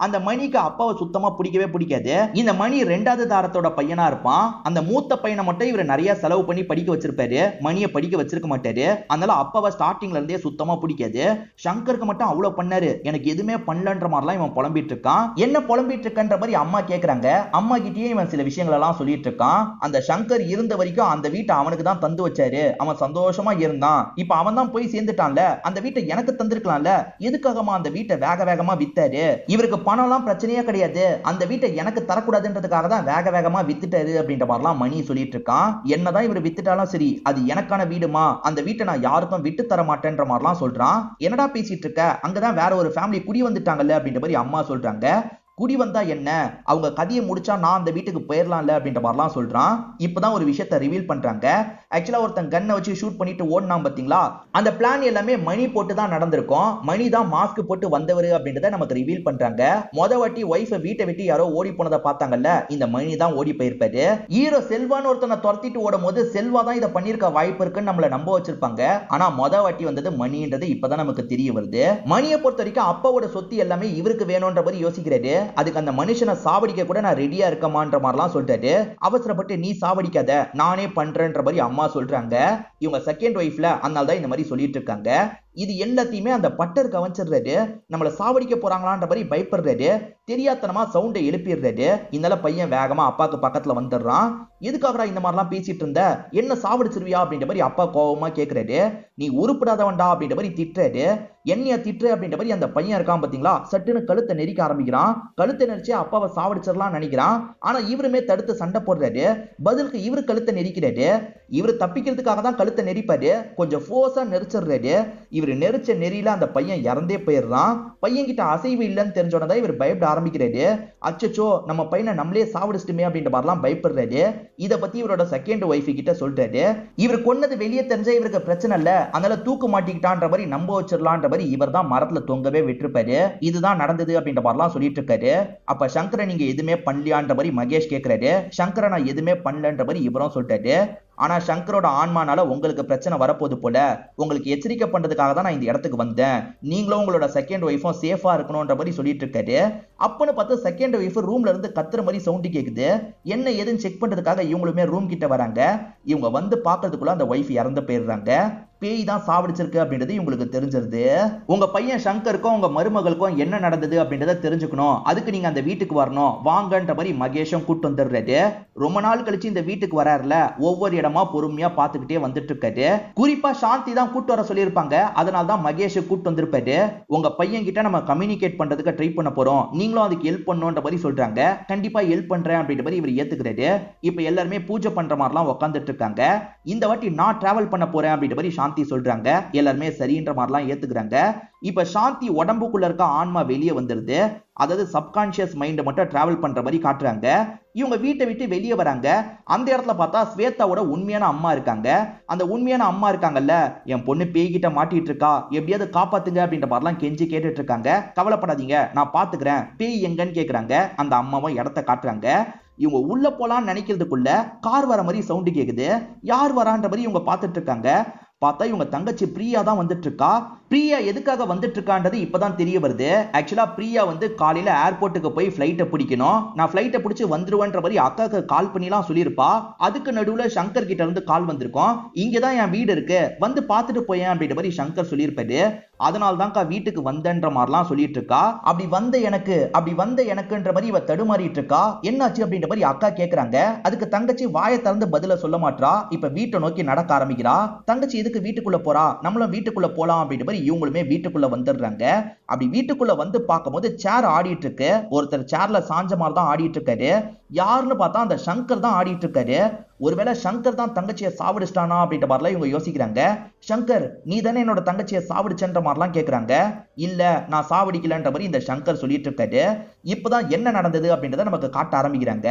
அந்த மணிக்கு அப்பாவை சுத்தமா பிடிக்கவே பிடிக்காது. இந்த மணி ரெண்டாவது தாரத்தோட பையனா இருப்பான். அந்த மூத்த பையனை மட்டும் இவர் நிறைய செலவு பண்ணி படிக்க வச்சிருப்பாரு. மணியை படிக்க வச்சிருக்க மாட்டாரு. அதனால அப்பாவை ஸ்டார்டிங்ல இருந்தே சுத்தமா பிடிக்காது. சங்கருக்கு மட்டும் அவ்வளவு பண்ணாரு, எனக்கு எதுவுமே பண்ணலன்ற மாதிரிலாம் இவன் புலம்பிட்டு இருக்கான். என்ன புலம்பிட்டு இருக்கன்ற மாதிரி அம்மா கேக்குறாங்க. அம்மா கிட்டயே இவன் சில விஷயங்கள் எல்லாம் சொல்லிட்டு இருக்கான். அந்த சங்கர் இருந்த வரைக்கும் அந்த வீட்டை அவனுக்கு தான் தந்து வச்சாரு. அவன் சந்தோஷமா இருந்தான். இப்ப அவன் தான் போய் சேர்ந்துட்டான்ல, அந்த வீட்டை எனக்கு தந்திருக்கலாம்ல, எதுக்காகமா அந்த வீட்டை வேக வேகமா வித்தாரு? இவருக்கு பணம்லாம் பிரச்சனையே கிடையாது, அந்த வீட்டை எனக்கு தரக்கூடாதுன்றதுக்காக தான் வேக வேகமா வித்துட்டாரு அப்படின்ற மாதிரிலாம் மணி சொல்லிட்டு இருக்கான். என்னதான் இவர் வித்துட்டாலும் சரி, அது எனக்கான வீடுமா, அந்த வீட்டை நான் யாருக்கும் விட்டு தர மாட்டேன்ற மாதிரிலாம் சொல்றான். என்னடா பேசிட்டு இருக்க, அங்கதான் வேற ஒரு ஃபேமிலி குடி வந்துட்டாங்கல்ல அப்படின்ற மாதிரி அம்மா சொல்றாங்க. குடி வந்தா என்ன, அவங்க கதையை முடிச்சா நான் அந்த வீட்டுக்கு போயிடலாம்ல அப்படின்ற மாதிரிலாம் சொல்றான். இப்பதான் ஒரு விஷயத்தை ரிவீல் பண்றாங்க. ஆக்சுவலா ஒருத்தன் கன்னை வச்சு ஷூட் பண்ணிட்டு ஓடினான் பாத்தீங்களா, அந்த பிளான் எல்லாமே மணி போட்டு தான் நடந்திருக்கும். மணி தான் மாஸ்க் போட்டு வந்தவர் அப்படின்றத நமக்கு ரிவீல் பண்றாங்க. மொத வாட்டி ஒய்ஃபை வீட்டை விட்டு யாரோ ஓடி போனதை பார்த்தாங்கல்ல, இந்த மணி தான் ஓடி போயிருப்பாரு. ஹீரோ செல்வான்னு ஒருத்தனை துரத்திட்டு ஓடும் போது செல்வா தான் இதை பண்ணிருக்க வாய்ப்பு இருக்குன்னு நம்மள நம்ப வச்சிருப்பாங்க. ஆனா மொத வாட்டி வந்தது மணின்றது இப்பதான் நமக்கு தெரிய வருது. மணியை பொறுத்த வரைக்கும் அப்பாவோட சொத்து எல்லாமே இவருக்கு வேணும்ன்ற மாதிரி யோசிக்கிறாரு. அதுக்கு அந்த மனுஷனை சாவடிக்க கூட நான் ரெடியா இருக்கமான்ற மாதிரிலாம் சொல்லிட்டாரு. அவசரப்பட்டு நீ சாவடிக்காத, நானே பண்றேன்ற மாதிரி அம்மா சொல்றாங்க. இவங்க செகண்ட் ஒய்ஃப்ல, அதனால தான் இந்த மாதிரி சொல்லிட்டு இருக்காங்க. இது எல்லாத்தையுமே அந்த பட்டர் கவனிச்சிடுறாரு. நம்மள சாவடிக்க போறாங்களான்ற மாதிரி பயப்படுறாரு. தெரியாதனமா சவுண்டை எழுப்பிடுறாரு. இதனால பையன் வேகமா அப்பாக்கு பக்கத்துல வந்துடுறான். எதுக்காகடா இந்த மாதிரிலாம் பேசிட்டு இருந்த, என்ன சாவடிச்சிருவியா அப்படின்ற மாதிரி அப்பா கோபமா கேட்கிறாரு. நீ உருப்படாதவன்டா அப்படின்ற மாதிரி திட்டுறாரு. என்னைய திட்டுற அப்படின்ற மாதிரி அந்த பையன் இருக்கான் பாத்தீங்களா, சட்டுன்னு கழுத்தை நெரிக்க ஆரம்பிக்கிறான். கழுத்தை நெரிச்சு அப்பாவை சாவடிச்சிடலாம் நினைக்கிறான். ஆனா இவருமே தடுத்து சண்டை போடுறாரு. பதிலுக்கு இவரு கழுத்தை நெரிக்கிறாரு. இவரு தப்பிக்கிறதுக்காக தான் கழுத்தை நெரிப்பாரு. கொஞ்சம் ஃபோர்ஸா நெரிச்சிடுறாரு. இவர் நெரிச்ச நெறியில அந்த பையன் இறந்தே போயிடுறான். பையன் கிட்ட அசைவு இல்லைன்னு தெரிஞ்சோன்னதான் இவர் பயப்பட ஆரம்பிக்கிறாரு. அச்சச்சோ, நம்ம பையனை நம்மளே சாவடிச்சிட்டுமே அப்படின்ற மாதிரிலாம் பயப்படுறாரு. இத பத்தி இவரோட செகண்ட் ஒய்ஃப் கிட்ட சொல்றாரு. இவர் கொன்னது வெளியே தெரிஞ்சா இவருக்கு பிரச்சனை இல்ல, அதனால தூக்கு மாட்டிக்கிட்டான்ற மாதிரி நம்ப வச்சிடலான்ற மாதிரி இவர் தான் மரத்துல தொங்கவே விட்டுருப்பாரு. இதுதான் நடந்தது அப்படின்ற மாதிரிலாம் சொல்லிட்டு இருக்காரு. அப்ப சங்கரை நீங்க எதுவுமே பண்ணலையான்ற மாதிரி மகேஷ் கேட்கிறாரு. சங்கரை நான் எதுவுமே பண்ணலன்ற மாதிரி இவரும் சொல்லிட்டாரு. ஆனா சங்கரோட ஆன்மானால உங்களுக்கு பிரச்சனை வரப்போது போல, உங்களுக்கு எச்சரிக்கை பண்றதுக்காக தான் நான் இந்த இடத்துக்கு வந்தேன். நீங்களும் உங்களோட செகண்ட் ஒய்ஃபும் சேஃபா இருக்கணும்ன்ற மாதிரி சொல்லிட்டு இருக்காரு. அப்பன்னு பார்த்து செகண்ட் ஒய்ஃப் ரூம்ல இருந்து கத்துற மாதிரி சவுண்ட் கேக்குது. என்ன ஏதுன்னு செக் பண்றதுக்காக இவங்களுமே ரூம் கிட்ட வராங்க. இவங்க வந்து பாக்குறதுக்குள்ள அந்த ஒய்ஃப் இறந்து போயிடுறாங்க. பேய் தான் சாவடிச்சிருக்கு அப்படின்றது இவங்களுக்கு தெரிஞ்சிருது. உங்க பையன் சங்கருக்கும் உங்க மருமகளுக்கும் என்ன நடந்தது அப்படின்றத தெரிஞ்சுக்கணும், அதுக்கு நீங்க அந்த வீட்டுக்கு வரணும் வாங்கன்ற மாதிரி மகேஷும் கூட்டு வந்துடுறாரு. ரொம்ப நாள் கழிச்சு இந்த வீட்டுக்கு வராருல, ஒவ்வொரு இடமா பொறுமையா பாத்துக்கிட்டே வந்துட்டு இருக்காரு. குறிப்பா சாந்தி தான் கூட்டு வர சொல்லியிருப்பாங்க. அதனால தான் மகேஷ் கூட்டு வந்திருப்பாரு. உங்க பையன் கிட்ட நம்ம கம்யூனிகேட் பண்றதுக்கு ட்ரை பண்ண போறோம், நீங்களும் அதுக்கு ஹெல்ப் பண்ணணும்ன்ற மாதிரி சொல்றாங்க. கண்டிப்பா ஹெல்ப் பண்றேன் அப்படின்ற மாதிரி இவர் ஏத்துக்கிறாரு. இப்ப எல்லாருமே பூஜை பண்ற மாதிரிலாம் உட்காந்துட்டு இருக்காங்க. இந்த வாட்டி நான் டிராவல் பண்ண போறேன் அப்படின்ற மாதிரி சாந்தி சொல்றாங்க. எல்லாருமே சரின்ற மாதிரிலாம் ஏத்துக்கிறாங்க. இப்ப சாந்தி உடம்புக்குள்ள இருக்க ஆன்மா வெளியே வந்துருது. அதாவது சப்கான்சியஸ் மைண்ட் மட்டும் டிராவல் பண்ற மாதிரி காட்டுறாங்க. இவங்க வீட்டை விட்டு வெளியே வராங்க. அந்த இடத்துல பார்த்தா ஸ்வேதாவோட உண்மையான அம்மா இருக்காங்க. அந்த உண்மையான அம்மா இருக்காங்கல்ல, என் பொண்ணு பேய்கிட்ட மாட்டிட்டு இருக்கா, எப்படியாவது காப்பாத்துங்க அப்படின்ற மாதிரிலாம் கெஞ்சி கேட்டுட்டு இருக்காங்க. கவலைப்படாதீங்க, நான் பாத்துக்கிறேன், பேய் எங்கன்னு கேக்குறாங்க. அந்த அம்மாவும் இடத்த காட்டுறாங்க. இவங்க உள்ள போலான்னு நினைக்கிறதுக்குள்ள கார் வர மாதிரி சவுண்ட் கேக்குது. யார் வரான்ற மாதிரி இவங்க பார்த்துட்டு இருக்காங்க. பார்த்தா இவங்க தங்கச்சி பிரியா தான் வந்துட்டு இருக்கா. பிரியா எதுக்காக வந்துட்டு இருக்கான்றது இப்பதான் தெரிய வருது. ஆக்சுவலா பிரியா வந்து காலையில ஏர்போர்ட்டுக்கு போய் ஃபிளைட்டை பிடிக்கணும், நான் ஃபிளைட்டை பிடிச்சு வந்துருவேன்ற மாதிரி அக்காக்கு கால் பண்ணிலாம் சொல்லியிருப்பா. அதுக்கு நடுவுல சங்கர் கிட்ட இருந்து கால் வந்திருக்கும், இங்கதான் என் வீடு இருக்கு வந்து பார்த்துட்டு போயேன் அப்படின்ற மாதிரி சங்கர் சொல்லியிருப்பாரு. அதனால தான்க்கா வீட்டுக்கு வந்தன்ற மாதிரிலாம் சொல்லிட்டு இருக்கா. அப்படி வந்த எனக்குன்ற மாதிரி இவ தடுமாறிட்டு இருக்கா. என்னாச்சு அப்படின்ற மாதிரி அக்கா கேக்குறாங்க. அதுக்கு தங்கச்சி வாயை திறந்து பதில சொல்ல மாட்டா. இப்ப வீட்டை நோக்கி நடக்க ஆரம்பிக்கிறா. தங்கச்சி எதுக்கு வீட்டுக்குள்ள போறா, நம்மளும் வீட்டுக்குள்ள போலாம் அப்படின்ற மாதிரி இவங்களுமே வீட்டுக்குள்ள வந்துடுறாங்க. அப்படி வீட்டுக்குள்ள வந்து பார்க்கும்போது சேர் ஆடிட்டு இருக்கு. ஒருத்தர் சேர்ல சாஞ்ச மாதிரி தான் ஆடிட்டு இருக்காரு. யாருன்னு பார்த்தா அந்த சங்கர் தான் ஆடிட்டு இருக்காரு. ஒருவேளை சங்கர் தான் தங்கச்சியை சாவடிச்சிட்டானா அப்படின்ற மாதிரிலாம் இவங்க யோசிக்கிறாங்க. சங்கர் நீ தானே என்னோட தங்கச்சியை சாவடிச்சன்ற மாதிரிலாம் கேட்கறாங்க. இல்ல நான் சாவடிக்கலன்ற மாதிரி இந்த சங்கர் சொல்லிட்டு இருக்காரு. இப்பதான் என்ன நடந்தது அப்படின்றத நமக்கு காட்ட ஆரம்பிக்கிறாங்க.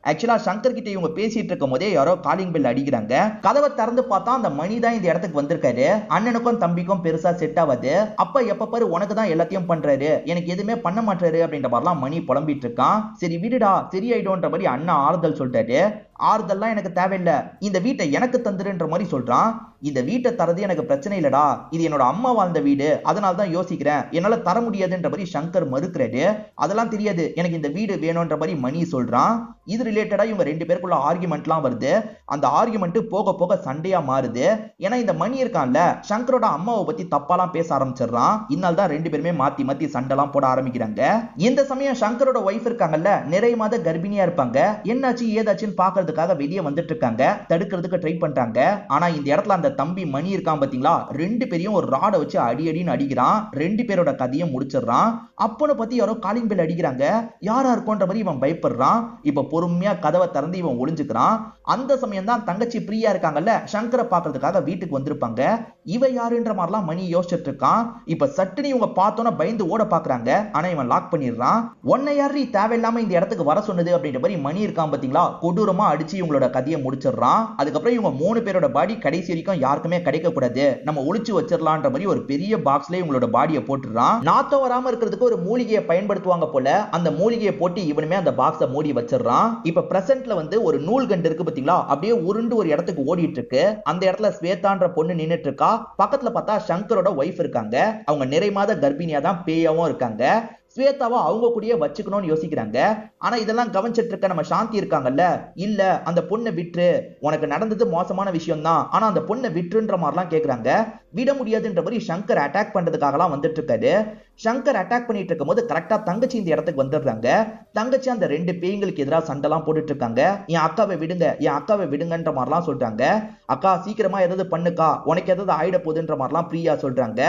ஆக்சுவலா சங்கர் கிட்ட இவங்க பேசிட்டு இருக்கும் போதே யாரோ காலிங் பெல் அடிக்கிறாங்க. கதவை திறந்து பார்த்தா அந்த மணி தான் இந்த இடத்துக்கு வந்திருக்காரு. அண்ணனுக்கும் தம்பிக்கும் பெருசா செட் ஆகாது. அப்ப எப்ப பாரு உனக்கு தான் எல்லாத்தையும் பண்றாரு, எனக்கு எதுவுமே பண்ண மாட்டாரு அப்படின்ற மாதிரிலாம் மணி புலம்பிட்டு இருக்கான். சரி விடுடா சரியாயிடும்ன்ற மாதிரி அண்ணா ஆறுதல் சொல்லிட்டாரு. ஆறுதல்லாம் எனக்கு தேவையில்லை, இந்த வீட்டை எனக்கு தந்துருன்ற மாதிரி சொல்றான். இந்த வீட்டை தரது எனக்கு பிரச்சனை இல்லடா, இது என்னோட அம்மா வாழ்ந்த வீடு, அதனால தான் யோசிக்கிறேன், என்னால தர முடியாதுன்ற மாதிரி சங்கர் மறுக்கிறாரு. அதெல்லாம் தெரியாது, எனக்கு இந்த வீடு வேணும்ன்ற மாதிரி மணி சொல்றான். இது ரிலேட்டடா இவங்க ரெண்டு பேருக்குள்ள ஆர்குமெண்ட்லாம் வருது. அந்த ஆர்குமெண்ட் போக போக சண்டையா மாறுது. ஏன்னா இந்த மணி இருக்கான்ல சங்கரோட அம்மாவை பத்தி தப்பாலாம் பேச ஆரம்பிச்சிடறான். இதனால தான் ரெண்டு பேருமே மாத்தி மாத்தி சண்டைலாம் போட ஆரம்பிக்கிறாங்க. இந்த சமயம் சங்கரோட ஒய்ஃப் இருக்காங்கல்ல நிறைய மாத கர்ப்பிணியா இருப்பாங்க. என்னாச்சு ஏதாச்சுன்னு பாக்குறதுக்காக வெளியே வந்துட்டு இருக்காங்க. தடுக்கிறதுக்கு ட்ரை பண்றாங்க. ஆனா இந்த இடத்துல அந்த தம்பி மணி இருக்கான் பாத்தீங்களா, ரெண்டு பேரையும் ஒரு ராடை வச்சு அடி அடின்னு அடிக்கிறான். ரெண்டு பேரோட கதையை முடிச்சிடறான். அப்பனை பத்தி யாரோ காலிங் பெல் அடிக்கிறாங்க. யாரா இருக்கும்ன்ற மாதிரி இவன் பயப்படுறான். இப்ப பொறுமையா கதவை திறந்து இவன் ஒளிஞ்சுக்கிறான். அந்த சமயம் தான் தங்கச்சி பிரியா இருக்காங்கல்ல சங்கரை பாக்குறதுக்காக வீட்டுக்கு வந்திருப்பாங்க. இவ யாருன்ற மாதிரிலாம் மணி யோசிச்சுட்டு இருக்கான். இப்ப சட்டுன்னு இவங்க பார்த்தோன்னா பயந்து ஓட பாக்குறாங்க. ஆனா இவன் லாக் பண்ணிடுறான். உன்னை யாரு தேவையில்லாம இந்த இடத்துக்கு வர சொன்னது அப்படின்ற மாதிரி மணி இருக்கான் பாத்தீங்களா, கொடூரமா அடிச்சு இவங்களோட கதையை முடிச்சிடறான். அதுக்கப்புறம் இவங்க மூணு பேரோட பாடி கடைசி வரைக்கும் யாருக்குமே கிடைக்க கூடாது, நம்ம ஒளிச்சு வச்சிடலான்ற மாதிரி ஒரு பெரிய பாக்ஸ்ல இவங்களோட பாடியை போட்டுறான். நாத்தம் வராம இருக்கிறதுக்கு ஒரு மூலிகையை பயன்படுத்துவாங்க போல. அந்த மூலிகையை போட்டு இவனுமே அந்த பாக்ஸை மூடி வச்சிடறான். இப்ப பிரசன்ட்ல வந்து ஒரு நூல் கண்டு இருக்கு பாத்தீங்களா, அப்படியே உருண்டு ஒரு இடத்துக்கு ஓடிட்டு இருக்கு. அந்த இடத்துல ஸ்வேதான்ற பொண்ணு நின்னுட்டு இருக்கா. பக்கத்துல பார்த்தா சங்கரோட ஒய்ஃப் இருக்காங்க. அவங்க நிறை மாத கர்ப்பிணியா தான் பேயாவும் இருக்காங்க. ஸ்வேதாவை அவங்க கூடயே வச்சுக்கணும்னு யோசிக்கிறாங்க. ஆனா இதெல்லாம் கவனிச்சிட்டு இருக்க நம்ம சாந்தி இருக்காங்கல்ல, இல்ல அந்த பொண்ணை விட்டுரு, உனக்கு நடந்தது மோசமான விஷயம் தான், ஆனா அந்த பொண்ணை விட்டுன்ற மாதிரிலாம் கேட்கறாங்க. விட முடியாதுன்ற மாதிரி சங்கர் அட்டாக் பண்றதுக்காகலாம் வந்துட்டு இருக்காரு. சங்கர் அட்டாக் பண்ணிட்டு இருக்கும் போது கரெக்டா தங்கச்சி இந்த இடத்துக்கு வந்துடுறாங்க. தங்கச்சி அந்த ரெண்டு பேய்களுக்கு எதிராக சண்டைலாம் போட்டுட்டு இருக்காங்க. என் அக்காவை விடுங்கன்ற மாதிரிலாம் சொல்றாங்க. அக்கா சீக்கிரமா ஏதாவது பண்ணுக்கா, உனக்கு ஏதாவது ஆயிட போகுதுன்ற மாதிரிலாம் பிரியா சொல்றாங்க.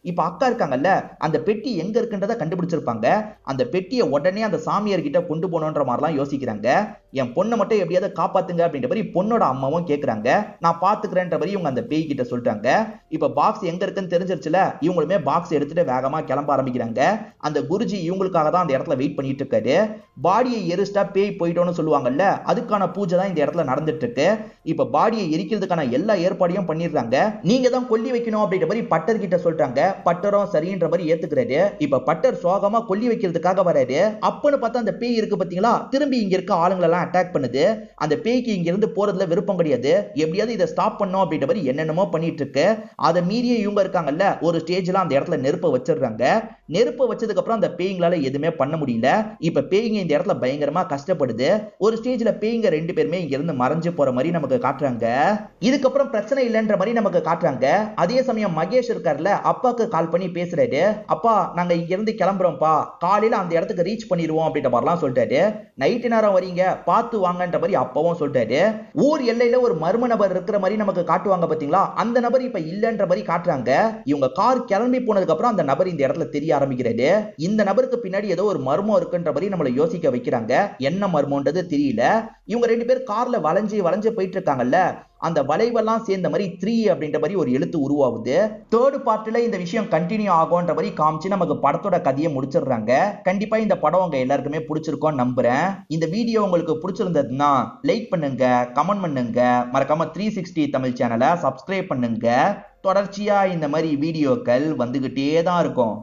இப்ப அக்கா இருக்காங்கல்ல, அந்த பெட்டி எங்க இருக்குன்றத கண்டுபிடிச்சிருப்பாங்க. அந்த பெட்டியை உடனே அந்த சாமியார் கிட்ட கொண்டு போனோன்ற மாதிரிலாம் யோசிக்கிறாங்க. என் பொண்ணை மட்டும் எப்படியாவது காப்பாத்துங்க அப்படின்ற மாதிரி பொண்ணோட அம்மாவும் கேட்கறாங்க. நான் பாத்துக்கிறேன்ற மாதிரி இவங்க அந்த பேய் கிட்ட சொல்றாங்க. இப்ப பாக்ஸ் எங்க இருக்குன்னு தெரிஞ்சிருச்சுல, இவங்களுமே பாக்ஸ் எடுத்துட்டு வேகமா கிளம்ப ஆரம்பிக்கிறாங்க. அந்த குருஜி இவங்களுக்காக தான் அந்த இடத்துல வெயிட் பண்ணிட்டு இருக்காரு. பாடியை எரிச்சிட்டா பேய் போயிட்டோம்னு சொல்லுவாங்கல்ல, அதுக்கான பூஜை தான் இந்த இடத்துல நடந்துட்டு இருக்கு. இப்ப பாடியை எரிக்கிறதுக்கான எல்லா ஏற்பாடையும் பண்ணிடுறாங்க. நீங்க தான் கொல்லி வைக்கணும் அப்படின்ற மாதிரி பட்டர் கிட்ட சொல்றாங்க. பட்டரும் சரின்ற மாதிரி ஏத்துக்கிறாரு. இப்ப பட்டர் சோகமா கொல்லி வைக்கிறதுக்காக வராரு. அப்பன்னு பார்த்தா அந்த பேய் இருக்கு பாத்தீங்களா, திரும்பி இங்க இருக்க ஆளுங்களை எல்லாம் அட்டாக் பண்ணுது. அந்த பேய்க்கு இங்க இருந்து போறதுல விருப்பம் கிடையாது. எப்படியாவது இதை ஸ்டாப் பண்ணோம் அப்படின்ற மாதிரி என்னென்னமோ பண்ணிட்டு இருக்கு. அதை மீறிய இவங்க இருக்காங்கல்ல, ஒரு ஸ்டேஜ்ல அந்த இடத்துல நெருப்ப வச்சிடுறாங்க. நெருப்ப வச்சதுக்கு அப்புறம் அந்த பேய்ங்களால எதுவுமே பண்ண முடியல. இப்ப பேய்ங்க இந்த இடத்துல பயங்கரமா கஷ்டப்படுது. ஒரு ஸ்டேஜ்ல பேய்ங்க ரெண்டு பேருமே இங்க இருந்து மறைஞ்சு போற மாதிரி நமக்கு காட்டுறாங்க. இதுக்கப்புறம் பிரச்சனை இல்லைன்ற மாதிரி நமக்கு காட்டுறாங்க. அதே சமயம் மகேஷ் இருக்காருல, அப்பாக்கு கால் பண்ணி பேசுறாரு. அப்பா நாங்க இங்க இருந்து கிளம்புறோம்ப்பா, காலையில அந்த இடத்துக்கு ரீச் பண்ணிடுவோம் அப்படின்ற மாதிரிலாம் சொல்லிட்டாரு. நைட்டு நேரம் வரீங்க பார்த்து வாங்கன்ற மாதிரி அப்பாவும் சொல்லிட்டாரு. ஊர் எல்லையில ஒரு மர்ம நபர் இருக்கிற மாதிரி நமக்கு காட்டுவாங்க பாத்தீங்களா, அந்த நபர் இப்ப இல்லன்ற மாதிரி காட்டுறாங்க. இவங்க கார் கிளம்பி போனதுக்கு அப்புறம் அந்த நபர் இந்த இடத்துல தெரிய ஆரம்பிக்கிறாரு. இந்த நபருக்கு பின்னாடி ஏதோ ஒரு மர்மம் இருக்குன்ற மாதிரி நம்மளை யோசிக்க வைக்கிறாங்க. என்ன மர்மம்ன்றது தெரியல. இவங்க ரெண்டு பேர் கார்ல வளைஞ்சு போயிட்டு இருக்காங்கல்ல, அந்த வளைவெல்லாம் சேர்ந்த மாதிரி 3 அப்படின்ற மாதிரி ஒரு எழுத்து உருவாகுது. தேர்ட் பார்ட்ல இந்த விஷயம் கண்டினியூ ஆகும்ன்ற மாதிரி காமிச்சு நமக்கு படத்தோட கதையை முடிச்சிடுறாங்க. கண்டிப்பா இந்த படம் உங்க எல்லாருக்குமே பிடிச்சிருக்கும் நம்புறேன். இந்த வீடியோ உங்களுக்கு பிடிச்சிருந்ததுன்னா லைக் பண்ணுங்க, கமெண்ட் பண்ணுங்க, மறக்காம 360 தமிழ் சேனலை சப்ஸ்கிரைப் பண்ணுங்க. தொடர்ச்சியா இந்த மாதிரி வீடியோக்கள் வந்துகிட்டே தான் இருக்கும்.